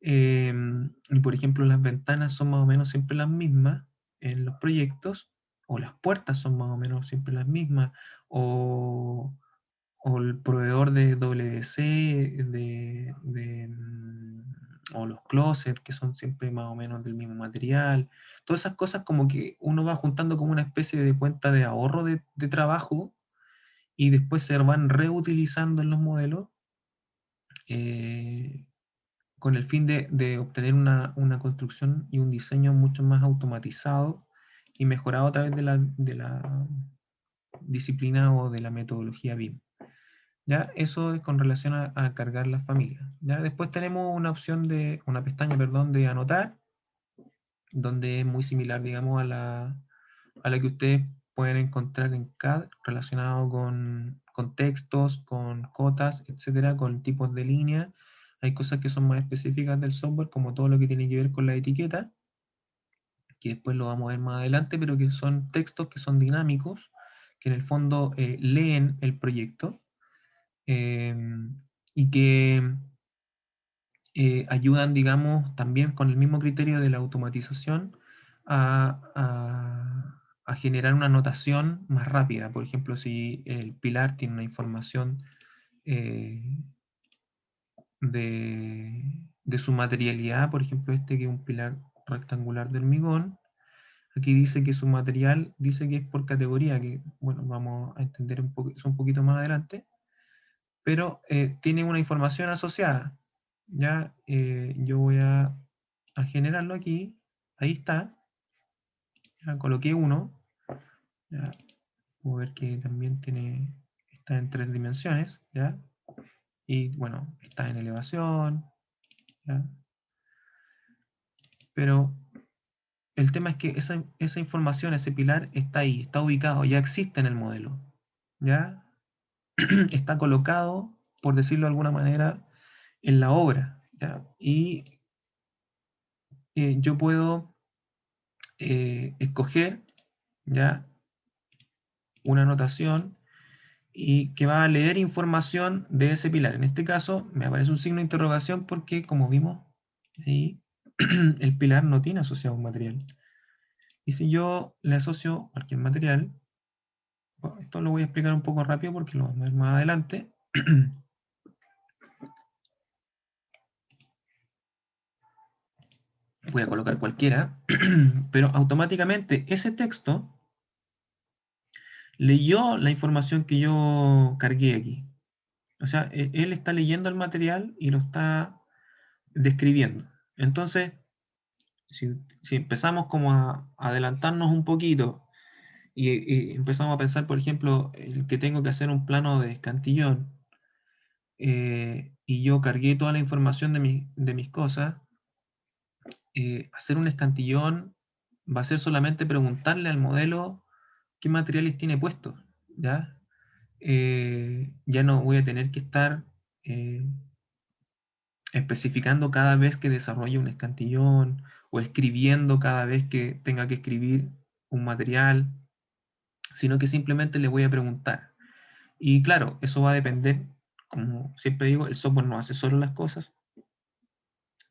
y por ejemplo las ventanas son más o menos siempre las mismas en los proyectos, o las puertas son más o menos siempre las mismas, o el proveedor de WC, o los closets, que son siempre más o menos del mismo material. Todas esas cosas como que uno va juntando como una especie de cuenta de ahorro de trabajo y después se van reutilizando en los modelos con el fin de obtener una construcción y un diseño mucho más automatizado y mejorado a través de la disciplina o de la metodología BIM. ¿Ya? Eso es con relación a cargar las familias. ¿Ya? Después tenemos una opción de, una pestaña, perdón, de anotar, donde es muy similar, digamos, a la que ustedes pueden encontrar en CAD, relacionado con textos, con cotas, etcétera, con tipos de línea. Hay cosas que son más específicas del software, como todo lo que tiene que ver con la etiqueta, que después lo vamos a ver más adelante, pero que son textos que son dinámicos, que en el fondo leen el proyecto, y que ayudan, digamos, también con el mismo criterio de la automatización a generar una notación más rápida. Por ejemplo, si el pilar tiene una información de su materialidad, por ejemplo, este que es un pilar rectangular de hormigón, aquí dice que su material, dice que es por categoría, que bueno, vamos a entender eso un poquito más adelante, pero tiene una información asociada. Ya yo voy a generarlo aquí, ahí está, ya coloqué uno, ya puedo ver que también está en 3 dimensiones, ya, y bueno, está en elevación, ya, pero el tema es que esa información, ese pilar está ahí, está ubicado, ya existe en el modelo, ya, está colocado, por decirlo de alguna manera, en la obra, ¿ya? Y yo puedo escoger, ¿ya?, una anotación y que va a leer información de ese pilar. En este caso me aparece un signo de interrogación porque, como vimos ahí, el pilar no tiene asociado un material. Y si yo le asocio cualquier material, bueno, esto lo voy a explicar un poco rápido porque lo vamos a ver más adelante. Voy a colocar cualquiera, pero automáticamente ese texto leyó la información que yo cargué aquí. O sea, él está leyendo el material y lo está describiendo. Entonces, si empezamos como a adelantarnos un poquito y empezamos a pensar, por ejemplo, el que tengo que hacer un plano de escantillón, y yo cargué toda la información de mis cosas, hacer un escantillón va a ser solamente preguntarle al modelo qué materiales tiene puestos, ¿ya? Ya no voy a tener que estar especificando cada vez que desarrolle un escantillón o escribiendo cada vez que tenga que escribir un material, sino que simplemente le voy a preguntar. Y claro, eso va a depender, como siempre digo, el software no hace solo las cosas,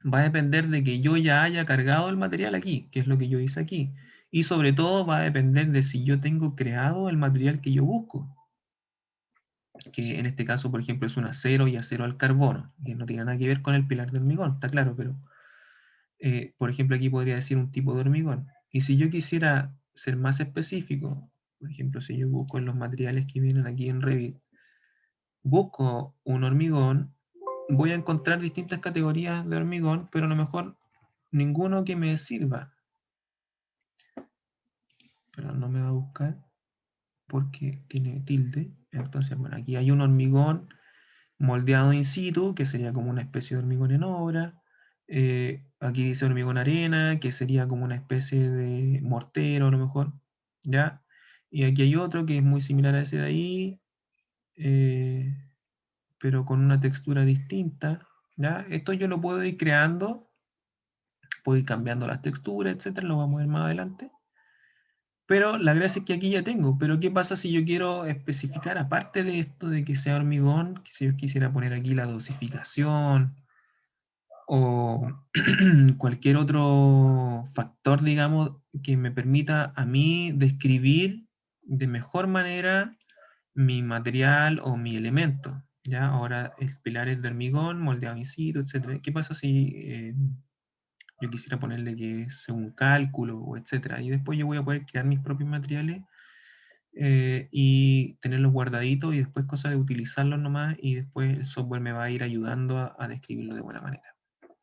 va a depender de que yo ya haya cargado el material aquí, que es lo que yo hice aquí. Y sobre todo va a depender de si yo tengo creado el material que yo busco, que en este caso, por ejemplo, es un acero y acero al carbono, que no tiene nada que ver con el pilar de hormigón, está claro, pero por ejemplo, aquí podría decir un tipo de hormigón. Y si yo quisiera ser más específico, por ejemplo, si yo busco en los materiales que vienen aquí en Revit, busco un hormigón, voy a encontrar distintas categorías de hormigón, pero a lo mejor ninguno que me sirva. Pero no me va a buscar porque tiene tilde. Entonces, bueno, aquí hay un hormigón moldeado in situ, que sería como una especie de hormigón en obra. Aquí dice hormigón arena, que sería como una especie de mortero a lo mejor, ¿ya? Y aquí hay otro que es muy similar a ese de ahí, pero con una textura distinta, ¿ya? Esto yo lo puedo ir creando, puedo ir cambiando las texturas, etcétera, lo vamos a ver más adelante. Pero la gracia es que aquí ya tengo. Pero ¿qué pasa si yo quiero especificar, aparte de esto de que sea hormigón, que si yo quisiera poner aquí la dosificación o cualquier otro factor, digamos, que me permita a mí describir de mejor manera mi material o mi elemento? ¿Ya? Ahora el pilar es de hormigón, moldeado in situ, etc. ¿Qué pasa si yo quisiera ponerle que sea un cálculo, o etcétera? Y después yo voy a poder crear mis propios materiales y tenerlos guardaditos y después cosa de utilizarlos nomás y después el software me va a ir ayudando a describirlo de buena manera.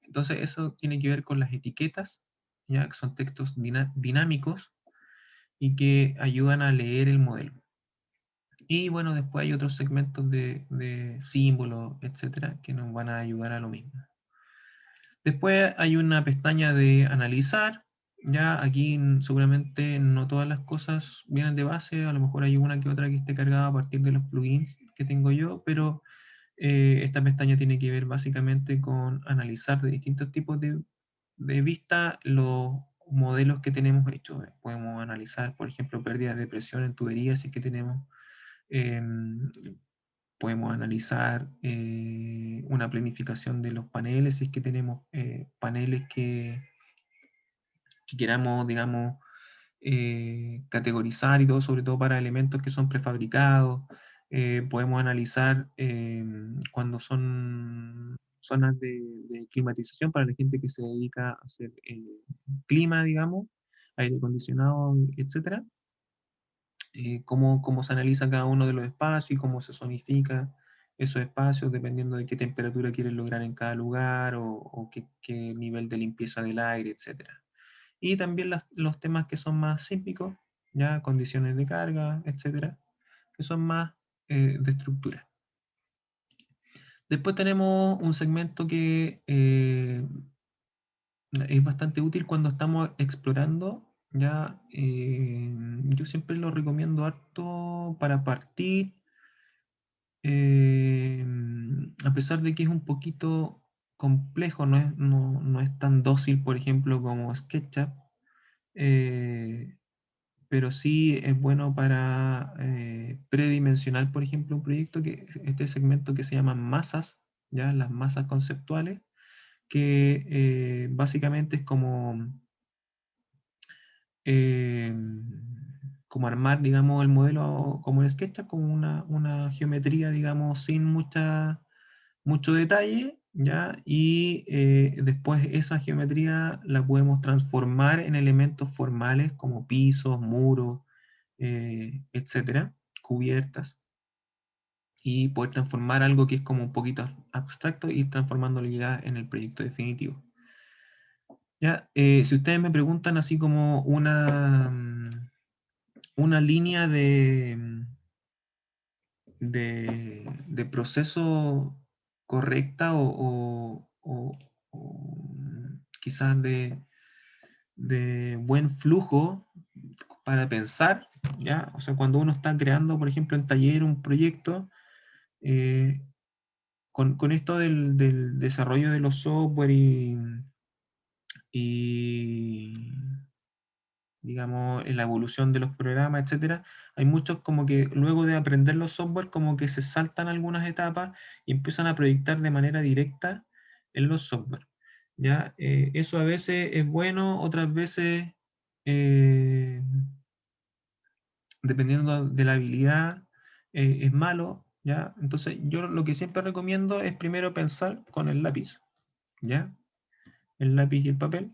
Entonces eso tiene que ver con las etiquetas, ya que son textos dinámicos y que ayudan a leer el modelo. Y bueno, después hay otros segmentos de símbolos, etcétera, que nos van a ayudar a lo mismo. Después hay una pestaña de analizar. Ya aquí seguramente no todas las cosas vienen de base, a lo mejor hay una que otra que esté cargada a partir de los plugins que tengo yo, pero esta pestaña tiene que ver básicamente con analizar de distintos tipos de vista los modelos que tenemos hechos. Podemos analizar, por ejemplo, pérdidas de presión en tuberías, si es que tenemos. Podemos analizar una planificación de los paneles, si es que tenemos paneles que queramos, digamos, categorizar y todo, sobre todo para elementos que son prefabricados. Podemos analizar cuando son zonas de climatización para la gente que se dedica a hacer clima, digamos, aire acondicionado, etcétera. Cómo se analiza cada uno de los espacios y cómo se zonifica esos espacios dependiendo de qué temperatura quieren lograr en cada lugar o qué nivel de limpieza del aire, etc. Y también los temas que son más sísmicos, ya condiciones de carga, etcétera, que son más de estructura. Después tenemos un segmento que es bastante útil cuando estamos explorando. Ya, yo siempre lo recomiendo harto para partir, a pesar de que es un poquito complejo, no es tan dócil, por ejemplo, como SketchUp, pero sí es bueno para predimensionar, por ejemplo, un proyecto, que este segmento que se llama masas, ya las masas conceptuales, que básicamente es como armar, digamos, el modelo como en SketchUp, como una geometría, digamos, sin mucho detalle, ¿ya? Y después esa geometría la podemos transformar en elementos formales como pisos, muros, etcétera, cubiertas, y poder transformar algo que es como un poquito abstracto y transformándolo ya en el proyecto definitivo. Ya, si ustedes me preguntan así como una línea de proceso correcta o quizás de buen flujo para pensar, ¿ya? O sea, cuando uno está creando, por ejemplo, en taller un proyecto, con esto del desarrollo de los software y digamos, en la evolución de los programas, etcétera, hay muchos como que luego de aprender los software como que se saltan algunas etapas y empiezan a proyectar de manera directa en los software. ¿Ya? Eso a veces es bueno, otras veces, eh, dependiendo de la habilidad, es malo. ¿Ya? Entonces yo lo que siempre recomiendo es primero pensar con el lápiz, ¿ya? El lápiz y el papel.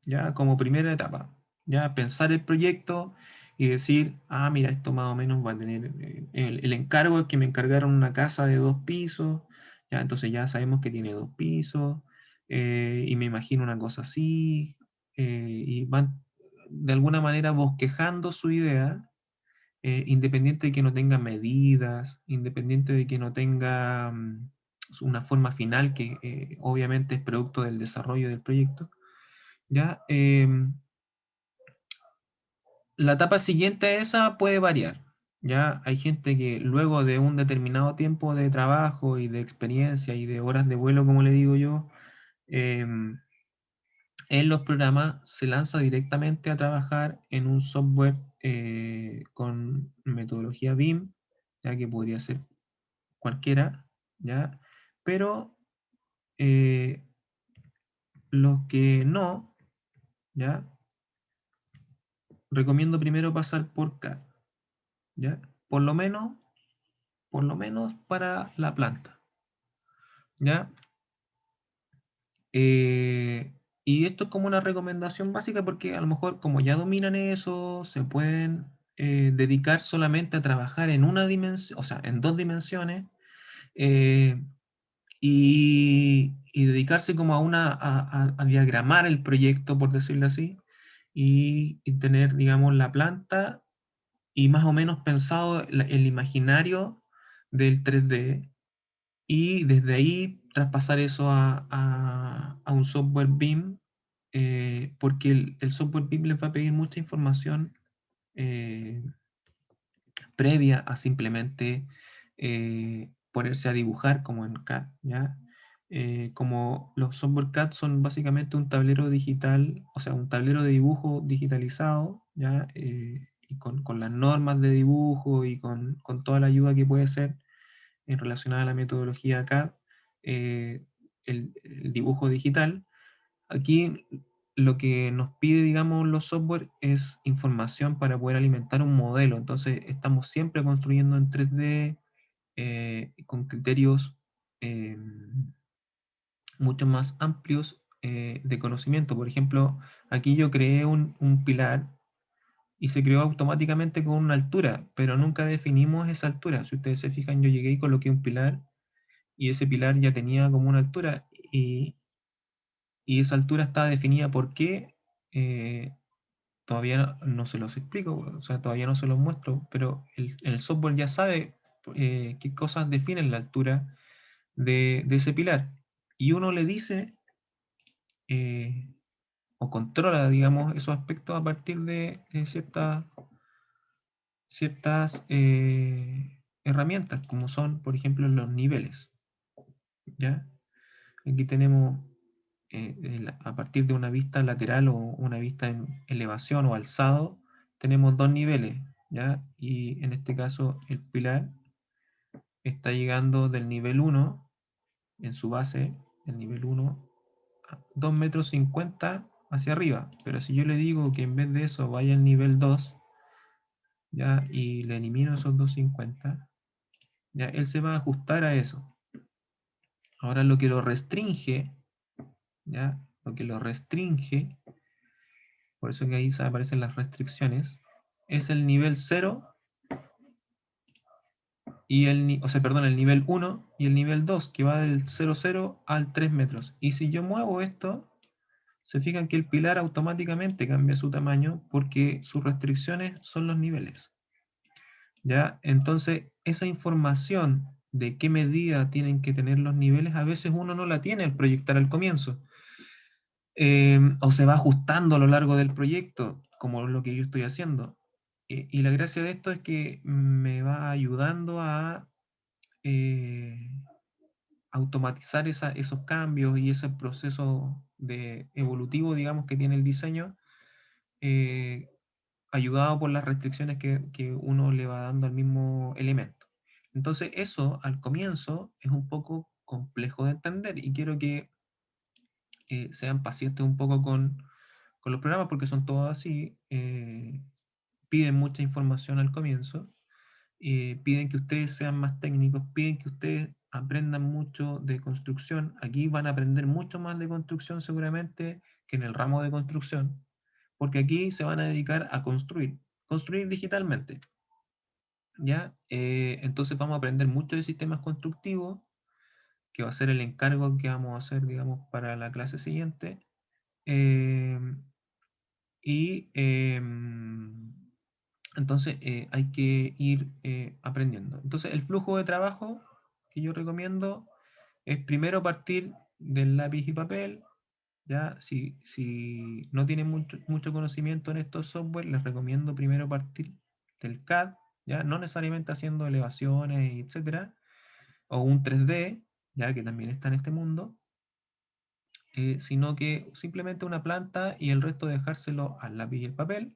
Ya como primera etapa, ya pensar el proyecto y decir, ah, mira, esto más o menos va a tener, el encargo es que me encargaron una casa de 2 pisos, ya entonces ya sabemos que tiene 2 pisos, y me imagino una cosa así, y van de alguna manera bosquejando su idea, independiente de que no tenga medidas, independiente de que no tenga una forma final que obviamente es producto del desarrollo del proyecto. ¿Ya? La etapa siguiente a esa puede variar. ¿Ya? Hay gente que luego de un determinado tiempo de trabajo y de experiencia y de horas de vuelo, como le digo yo, en los programas se lanza directamente a trabajar en un software con metodología BIM, ya que podría ser cualquiera, ¿ya? Pero los que no, ¿ya? Recomiendo primero pasar por CAD, ¿ya? Por lo menos para la planta, ¿ya? Y esto es como una recomendación básica porque a lo mejor como ya dominan eso, se pueden dedicar solamente a trabajar en una dimensión, o sea, en 2 dimensiones, y dedicarse como a diagramar el proyecto, por decirlo así, y tener, digamos, la planta y más o menos pensado el imaginario del 3D y desde ahí traspasar eso a un software BIM, porque el software BIM les va a pedir mucha información previa a simplemente ponerse a dibujar como en CAD, ¿ya? Como los software CAD son básicamente un tablero digital, o sea, un tablero de dibujo digitalizado, ¿ya? Y con las normas de dibujo y con toda la ayuda que puede ser en relacionada a la metodología CAD, el dibujo digital. Aquí lo que nos pide, digamos, los software es información para poder alimentar un modelo. Entonces, estamos siempre construyendo en 3D con criterios mucho más amplios de conocimiento. Por ejemplo, aquí yo creé un pilar y se creó automáticamente con una altura, pero nunca definimos esa altura. Si ustedes se fijan, yo llegué y coloqué un pilar y ese pilar ya tenía como una altura y esa altura estaba definida por qué. Todavía no se los explico, o sea, todavía no se los muestro, pero el software ya sabe qué cosas definen la altura de ese pilar. Y uno le dice eh, o controla, digamos, esos aspectos a partir de ciertas herramientas, como son, por ejemplo, los niveles. ¿Ya? Aquí tenemos, a partir de una vista lateral o una vista en elevación o alzado, tenemos dos niveles, ¿ya? Y en este caso el pilar está llegando del nivel 1 en su base, el nivel 1, a 2,50 m hacia arriba. Pero si yo le digo que en vez de eso vaya al nivel 2, ¿ya? Y le elimino esos 2,50, ¿ya? Él se va a ajustar a eso. Ahora lo que lo restringe, ¿ya? Lo que lo restringe, por eso que ahí aparecen las restricciones, es el nivel 0 y el nivel 1 y el nivel 2, que va del 0,0 al 3 metros. Y si yo muevo esto, se fijan que el pilar automáticamente cambia su tamaño porque sus restricciones son los niveles. ¿Ya? Entonces, esa información de qué medida tienen que tener los niveles, a veces uno no la tiene al proyectar al comienzo. O se va ajustando a lo largo del proyecto, como lo que yo estoy haciendo. Y la gracia de esto es que me va ayudando a automatizar esos cambios y ese proceso evolutivo, digamos, que tiene el diseño, ayudado por las restricciones que uno le va dando al mismo elemento. Entonces, eso al comienzo es un poco complejo de entender y quiero que sean pacientes un poco con los programas porque son todos así, piden mucha información al comienzo, piden que ustedes sean más técnicos, piden que ustedes aprendan mucho de construcción. Aquí van a aprender mucho más de construcción seguramente que en el ramo de construcción, porque aquí se van a dedicar a construir digitalmente. ¿Ya? Entonces vamos a aprender mucho de sistemas constructivos, que va a ser el encargo que vamos a hacer, digamos, para la clase siguiente. Y entonces hay que ir aprendiendo. Entonces el flujo de trabajo que yo recomiendo es primero partir del lápiz y papel. ¿Ya? Si no tienen mucho conocimiento en estos software, les recomiendo primero partir del CAD, ¿ya? No necesariamente haciendo elevaciones, etcétera, o un 3D, ya que también está en este mundo, sino que simplemente una planta y el resto dejárselo al lápiz y el papel,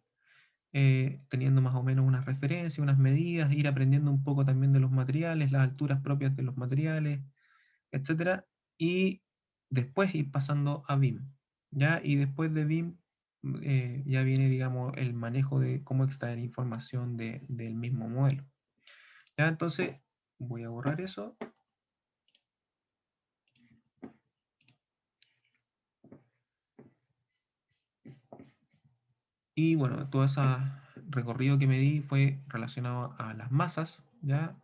teniendo más o menos unas referencias, unas medidas, ir aprendiendo un poco también de los materiales, las alturas propias de los materiales, etcétera, y después ir pasando a BIM, ¿ya? Y después de BIM ya viene, digamos, el manejo de cómo extraer información del mismo modelo. ¿Ya? Entonces, voy a borrar eso. Y bueno, todo ese recorrido que me di fue relacionado a las masas, ¿ya?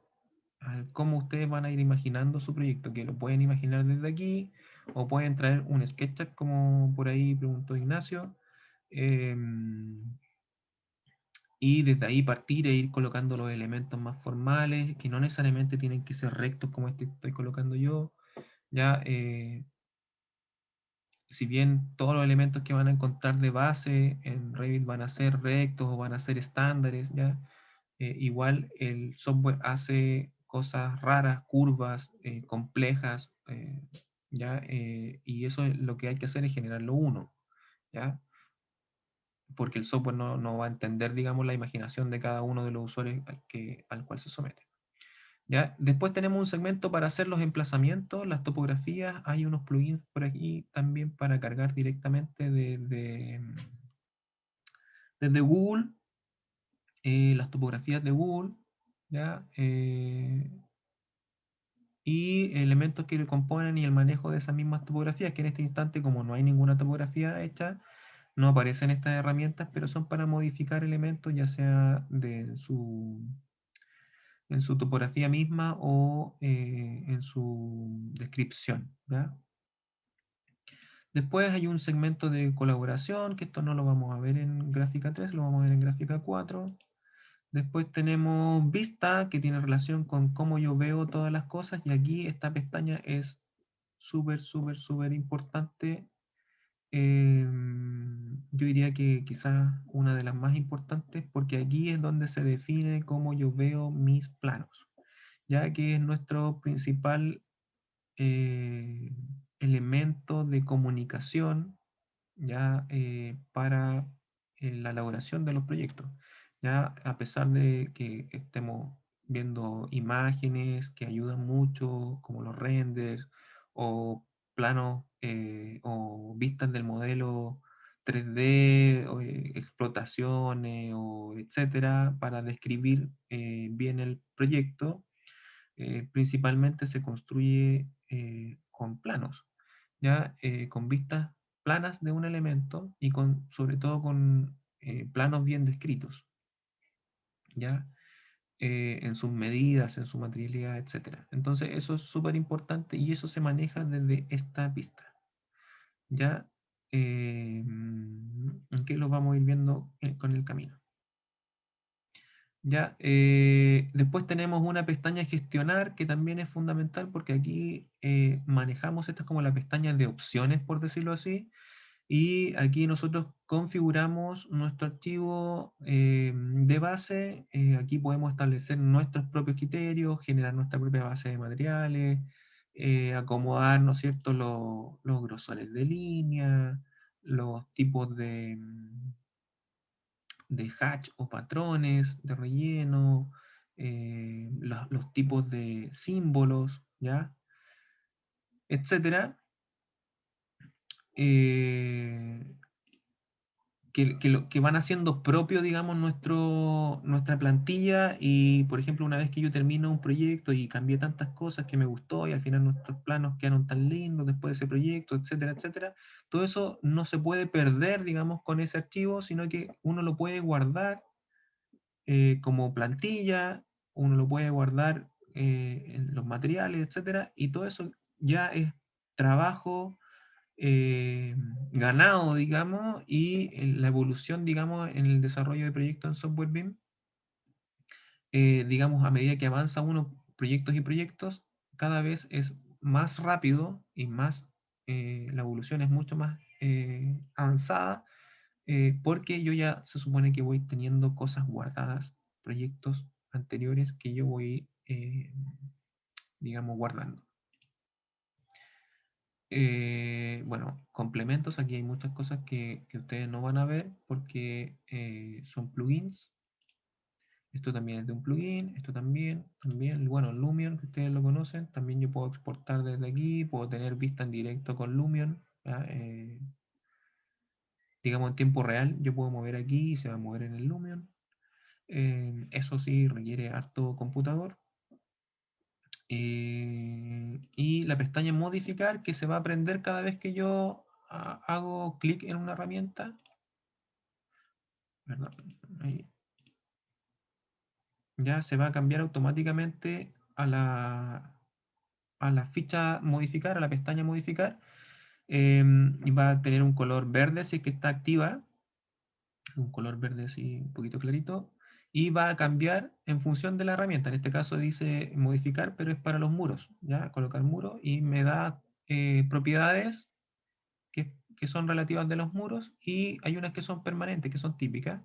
A cómo ustedes van a ir imaginando su proyecto, que lo pueden imaginar desde aquí, o pueden traer un SketchUp, como por ahí preguntó Ignacio, Y desde ahí partir e ir colocando los elementos más formales, que no necesariamente tienen que ser rectos como este que estoy colocando yo. Ya, si bien todos los elementos que van a encontrar de base en Revit van a ser rectos o van a ser estándares, ya, igual el software hace cosas raras, curvas, complejas, ya, y eso es lo que hay que hacer es generarlo uno, ya, porque el software no va a entender, digamos, la imaginación de cada uno de los usuarios al cual se somete. ¿Ya? Después tenemos un segmento para hacer los emplazamientos, las topografías. Hay unos plugins por aquí también para cargar directamente desde Google, las topografías de Google, ¿ya? Y elementos que le componen y el manejo de esas mismas topografías, que en este instante, como no hay ninguna topografía hecha, no aparecen estas herramientas, pero son para modificar elementos, ya sea en su topografía misma o en su descripción, ¿ya? Después hay un segmento de colaboración, que esto no lo vamos a ver en gráfica 3, lo vamos a ver en gráfica 4. Después tenemos vista, que tiene relación con cómo yo veo todas las cosas, y aquí esta pestaña es súper importante. Yo diría que quizás una de las más importantes, porque aquí es donde se define cómo yo veo mis planos, ya que es nuestro principal elemento de comunicación, ya, para la elaboración de los proyectos. Ya, a pesar de que estemos viendo imágenes que ayudan mucho, como los renders o planos o vistas del modelo 3D, o, explotaciones, o etcétera, para describir bien el proyecto, principalmente se construye con planos, ¿ya? Con vistas planas de un elemento y sobre todo con planos bien descritos, ¿ya? En sus medidas, en su materialidad, etc. Entonces eso es súper importante y eso se maneja desde esta pista, ¿ya? Que lo vamos a ir viendo con el camino. Ya, después tenemos una pestaña gestionar, que también es fundamental porque aquí manejamos, esta es como la pestaña de opciones, por decirlo así, y aquí nosotros configuramos nuestro archivo de base. Aquí podemos establecer nuestros propios criterios, generar nuestra propia base de materiales, acomodar, ¿no es cierto?, los grosores de línea, los tipos de hatch o patrones de relleno, los tipos de símbolos, ¿ya? Etcétera, que van haciendo propio, digamos, nuestra plantilla. Y, por ejemplo, una vez que yo termino un proyecto y cambié tantas cosas que me gustó y al final nuestros planos quedaron tan lindos después de ese proyecto, etcétera, etcétera, todo eso no se puede perder, digamos, con ese archivo, sino que uno lo puede guardar como plantilla, uno lo puede guardar en los materiales, etcétera, y todo eso ya es trabajo ganado, digamos, y la evolución, digamos, en el desarrollo de proyectos en Software BIM, digamos, a medida que avanza uno proyectos y proyectos, cada vez es más rápido y más, la evolución es mucho más avanzada, porque yo ya se supone que voy teniendo cosas guardadas, proyectos anteriores que yo voy, digamos, guardando. Bueno, complementos, aquí hay muchas cosas que ustedes no van a ver porque son plugins. Esto también es de un plugin, esto también, bueno, Lumion, que ustedes lo conocen, también yo puedo exportar desde aquí, puedo tener vista en directo con Lumion, digamos en tiempo real, yo puedo mover aquí y se va a mover en el Lumion. Eso sí requiere harto computador. Y la pestaña modificar, que se va a prender cada vez que yo hago clic en una herramienta. ¿Verdad? Ahí. Ya se va a cambiar automáticamente a la ficha modificar, a la pestaña modificar, y va a tener un color verde si es que está activa, un color verde así un poquito clarito, y va a cambiar en función de la herramienta. En este caso dice modificar, pero es para los muros, ¿ya? Colocar muro y me da propiedades que son relativas de los muros, y hay unas que son permanentes, que son típicas,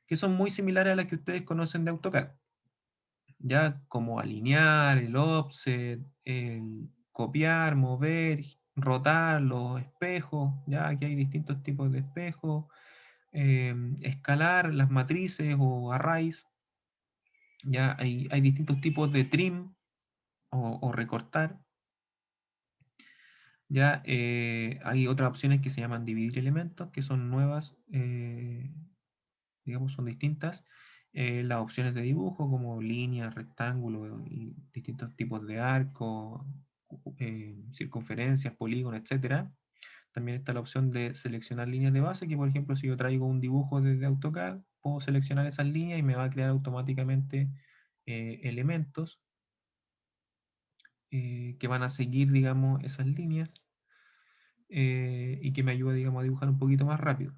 que son muy similares a las que ustedes conocen de AutoCAD, ya como alinear, el offset, el copiar, mover, rotar los espejos, ya aquí hay distintos tipos de espejos, escalar las matrices o arrays, ya hay distintos tipos de trim o recortar, ya hay otras opciones que se llaman dividir elementos, que son nuevas, digamos, son distintas. Las opciones de dibujo como líneas, rectángulos y distintos tipos de arcos, circunferencias, polígonos, etcétera. También está la opción de seleccionar líneas de base, que por ejemplo si yo traigo un dibujo desde AutoCAD, puedo seleccionar esas líneas y me va a crear automáticamente elementos que van a seguir, digamos, esas líneas y que me ayuda, digamos, a dibujar un poquito más rápido.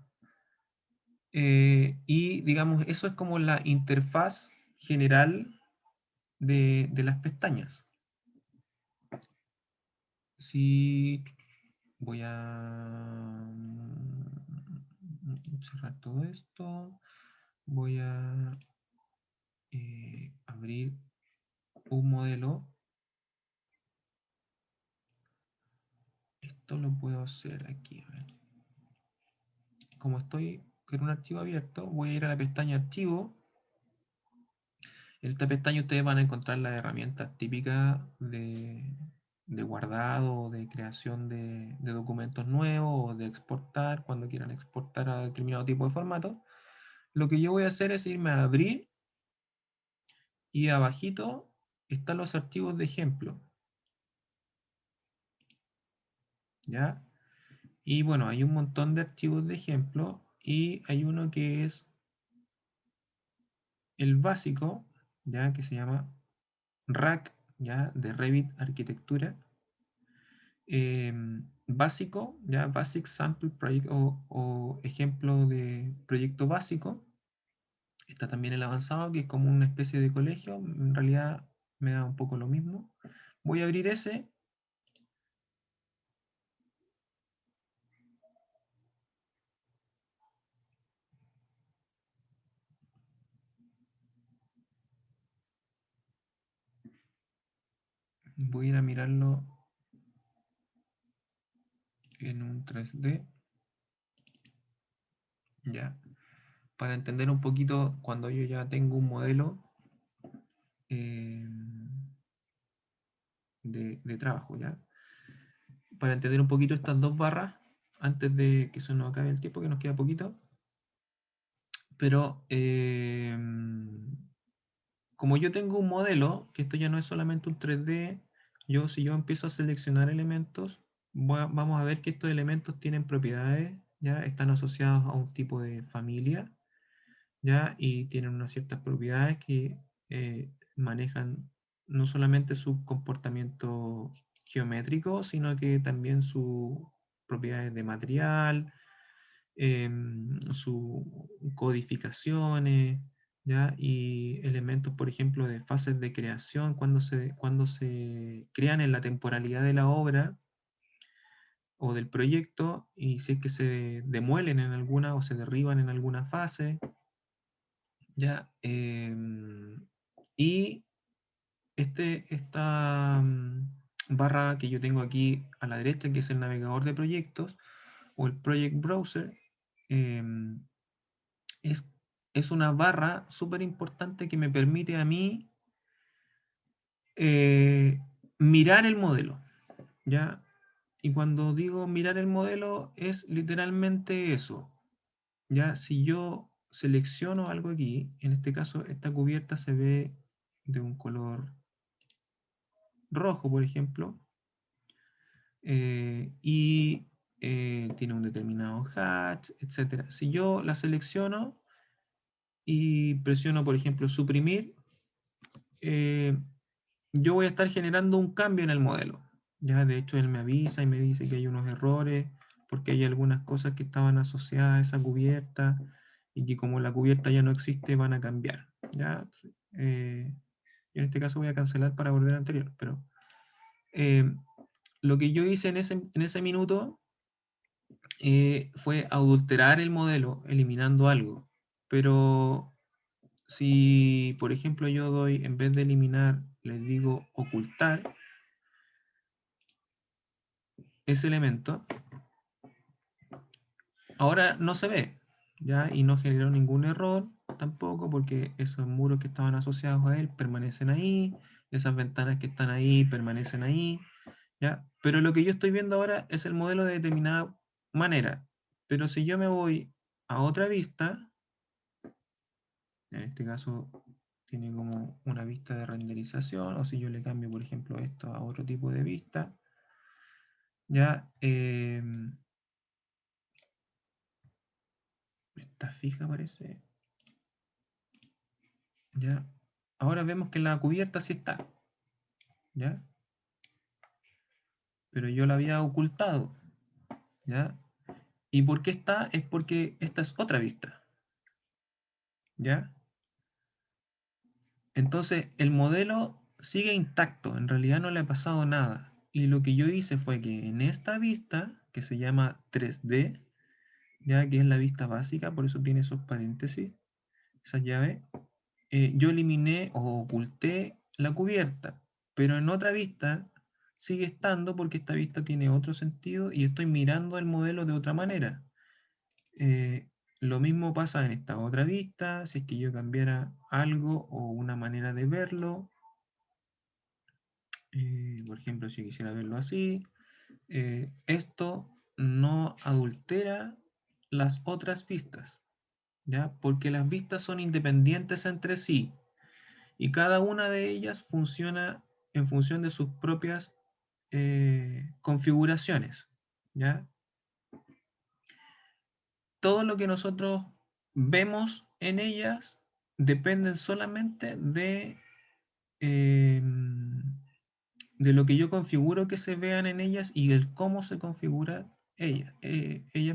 Y digamos, eso es como la interfaz general de las pestañas. Si voy a cerrar todo esto, voy a abrir un modelo. Esto lo puedo hacer aquí. A ver. Como estoy con un archivo abierto, voy a ir a la pestaña Archivo. En esta pestaña ustedes van a encontrar las herramientas típicas de guardado, de creación de documentos nuevos, o de exportar, cuando quieran exportar a determinado tipo de formato. Lo que yo voy a hacer es irme a Abrir, y abajito están los archivos de ejemplo. ¿Ya? Y bueno, hay un montón de archivos de ejemplo, y hay uno que es el básico, ¿ya? Que se llama RAC, ¿ya? De Revit Arquitectura. Básico, ¿ya? Basic Sample Project o ejemplo de proyecto básico. Está también el avanzado, que es como una especie de colegio. En realidad me da un poco lo mismo. Voy a abrir ese. Voy a ir a mirarlo en un 3D. Ya. Para entender un poquito, cuando yo ya tengo un modelo de trabajo, ¿ya? Para entender un poquito estas dos barras, antes de que se nos acabe el tiempo, que nos queda poquito. Pero como yo tengo un modelo, que esto ya no es solamente un 3D, si yo empiezo a seleccionar elementos, vamos a ver que estos elementos tienen propiedades, ¿ya? Están asociados a un tipo de familia, ¿ya? Y tienen unas ciertas propiedades que manejan no solamente su comportamiento geométrico, sino que también sus propiedades de material, sus codificaciones, ¿ya? Y elementos, por ejemplo, de fases de creación, cuando se crean en la temporalidad de la obra o del proyecto, y si es que se demuelen en alguna o se derriban en alguna fase, ¿ya? Y esta barra que yo tengo aquí a la derecha, que es el navegador de proyectos o el Project Browser, es una barra súper importante que me permite a mí mirar el modelo, ¿ya? Y cuando digo mirar el modelo es literalmente eso, ¿ya? Si yo selecciono algo aquí, en este caso esta cubierta se ve de un color rojo, por ejemplo, y tiene un determinado hatch, etc. Si yo la selecciono y presiono, por ejemplo, suprimir, yo voy a estar generando un cambio en el modelo. Ya, de hecho, él me avisa y me dice que hay unos errores porque hay algunas cosas que estaban asociadas a esa cubierta y que como la cubierta ya no existe van a cambiar. ¿Ya? Yo en este caso voy a cancelar para volver al anterior, pero lo que yo hice en ese minuto fue adulterar el modelo eliminando algo, pero si por ejemplo yo doy, en vez de eliminar, les digo ocultar ese elemento, ahora no se ve, ¿ya? Y no generó ningún error tampoco, porque esos muros que estaban asociados a él permanecen ahí, esas ventanas que están ahí permanecen ahí, ¿ya? Pero lo que yo estoy viendo ahora es el modelo de determinada manera. Pero si yo me voy a otra vista, en este caso tiene como una vista de renderización, o si yo le cambio, por ejemplo, esto a otro tipo de vista, ya está fija parece, ya. Ahora vemos que la cubierta sí está, ya, pero yo la había ocultado, ya. ¿Y por qué está? Es porque esta es otra vista, ya. Entonces el modelo sigue intacto, en realidad no le ha pasado nada. Y lo que yo hice fue que en esta vista, que se llama 3D, ya que es la vista básica, por eso tiene esos paréntesis, esa llave, yo eliminé o oculté la cubierta, pero en otra vista sigue estando porque esta vista tiene otro sentido y estoy mirando el modelo de otra manera. Lo mismo pasa en esta otra vista, si es que yo cambiara algo o una manera de verlo. Por ejemplo, si quisiera verlo así, esto no adultera las otras vistas, ¿ya? Porque las vistas son independientes entre sí y cada una de ellas funciona en función de sus propias configuraciones, ¿ya? Todo lo que nosotros vemos en ellas dependen solamente de lo que yo configuro que se vean en ellas y del cómo se configura ellas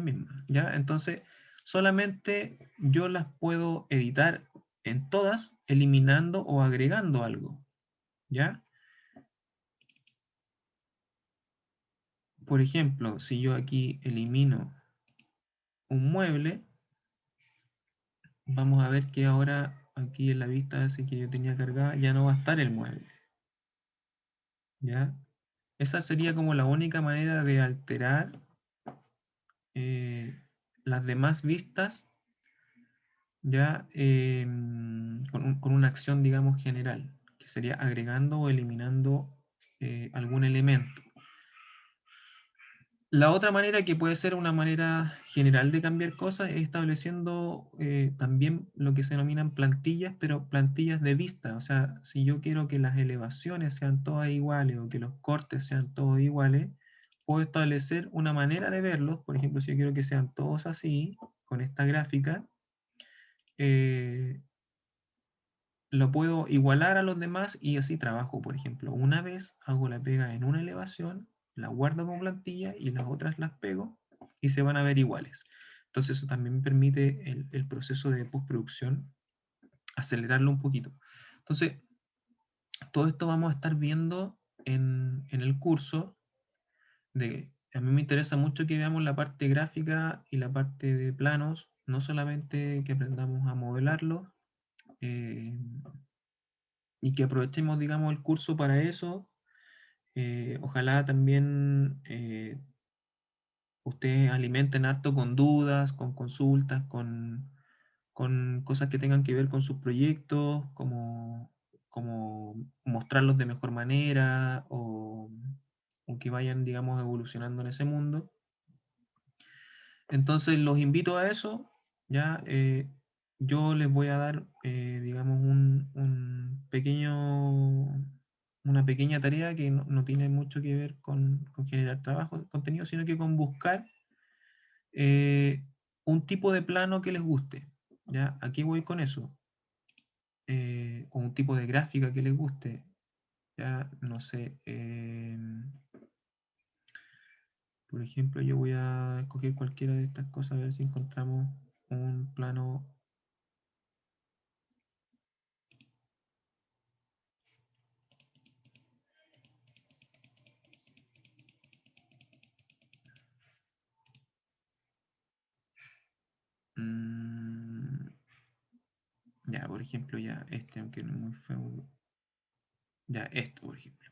mismas, ¿ya? Entonces, solamente yo las puedo editar en todas, eliminando o agregando algo, ¿ya? Por ejemplo, si yo aquí elimino un mueble, vamos a ver que ahora aquí en la vista así que yo tenía cargada ya no va a estar el mueble, ¿ya? Esa sería como la única manera de alterar las demás vistas, ya con una acción, digamos, general, que sería agregando o eliminando algún elemento. La otra manera, que puede ser una manera general de cambiar cosas, es estableciendo también lo que se denominan plantillas, pero plantillas de vista. O sea, si yo quiero que las elevaciones sean todas iguales o que los cortes sean todos iguales, puedo establecer una manera de verlos. Por ejemplo, si yo quiero que sean todos así, con esta gráfica, lo puedo igualar a los demás y así trabajo. Por ejemplo, una vez hago la pega en una elevación, la guardo como plantilla y las otras las pego y se van a ver iguales. Entonces eso también me permite el proceso de postproducción acelerarlo un poquito. Entonces, todo esto vamos a estar viendo en el curso. A mí me interesa mucho que veamos la parte gráfica y la parte de planos, no solamente que aprendamos a modelarlo, y que aprovechemos, digamos, el curso para eso. Ojalá también ustedes alimenten harto con dudas, con consultas, con cosas que tengan que ver con sus proyectos, como mostrarlos de mejor manera o que vayan, digamos, evolucionando en ese mundo. Entonces los invito a eso, ya yo les voy a dar, digamos, una pequeña tarea que no tiene mucho que ver con generar trabajo, contenido, sino que con buscar un tipo de plano que les guste, ya, aquí voy con eso, o un tipo de gráfica que les guste, ya, no sé, por ejemplo, yo voy a escoger cualquiera de estas cosas a ver si encontramos un plano. Ya, por ejemplo, ya este, aunque no es muy feo. Ya, esto, por ejemplo.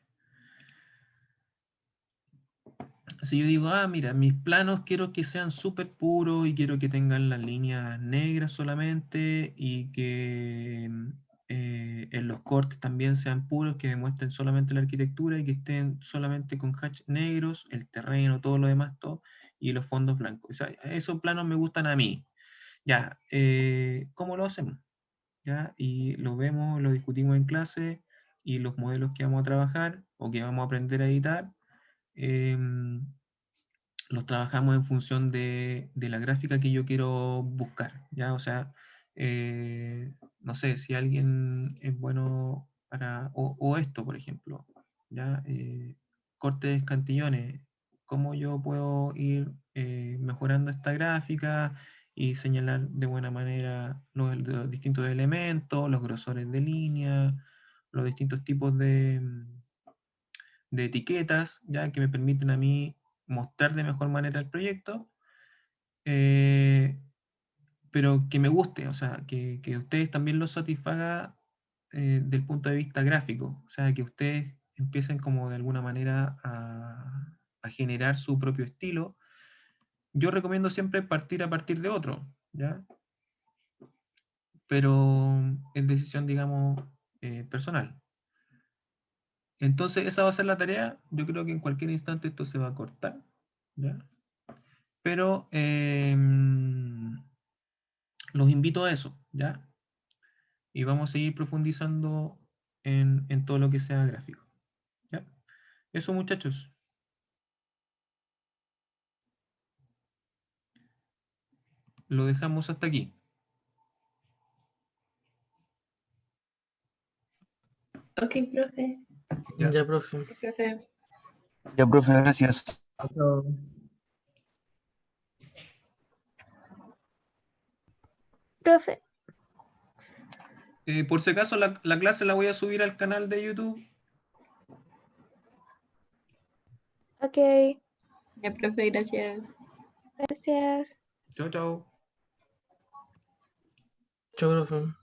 Si yo digo, mira, mis planos quiero que sean súper puros y quiero que tengan las líneas negras solamente y que en los cortes también sean puros, que demuestren solamente la arquitectura y que estén solamente con hatch negros, el terreno, todo lo demás, todo, y los fondos blancos. O sea, esos planos me gustan a mí. Ya, ¿cómo lo hacemos? ¿Ya? Y lo vemos, lo discutimos en clase y los modelos que vamos a trabajar o que vamos a aprender a editar. Los trabajamos en función de la gráfica que yo quiero buscar, ¿ya? O sea, no sé, si alguien es bueno para, o esto, por ejemplo, ¿ya? Cortes cantillones, ¿cómo yo puedo ir mejorando esta gráfica y señalar de buena manera los distintos elementos, los grosores de línea, los distintos tipos de etiquetas, ya que me permiten a mí mostrar de mejor manera el proyecto, pero que me guste, o sea, que ustedes también lo satisfaga del punto de vista gráfico, o sea, que ustedes empiecen como de alguna manera a generar su propio estilo. Yo recomiendo siempre partir a partir de otro, ¿ya? Pero es decisión, digamos, personal. Entonces, esa va a ser la tarea. Yo creo que en cualquier instante esto se va a cortar, ¿ya? Pero los invito a eso, ¿ya? Y vamos a seguir profundizando en todo lo que sea gráfico, ¿ya? Eso, muchachos. Lo dejamos hasta aquí. Ok, profe. Ya. Ya, profe. Profe. Ya, profe, gracias. Chao. Profe, Por si acaso, la clase la voy a subir al canal de YouTube. ok, Ya, profe, gracias. gracias. Chao, chao. Chau, profe.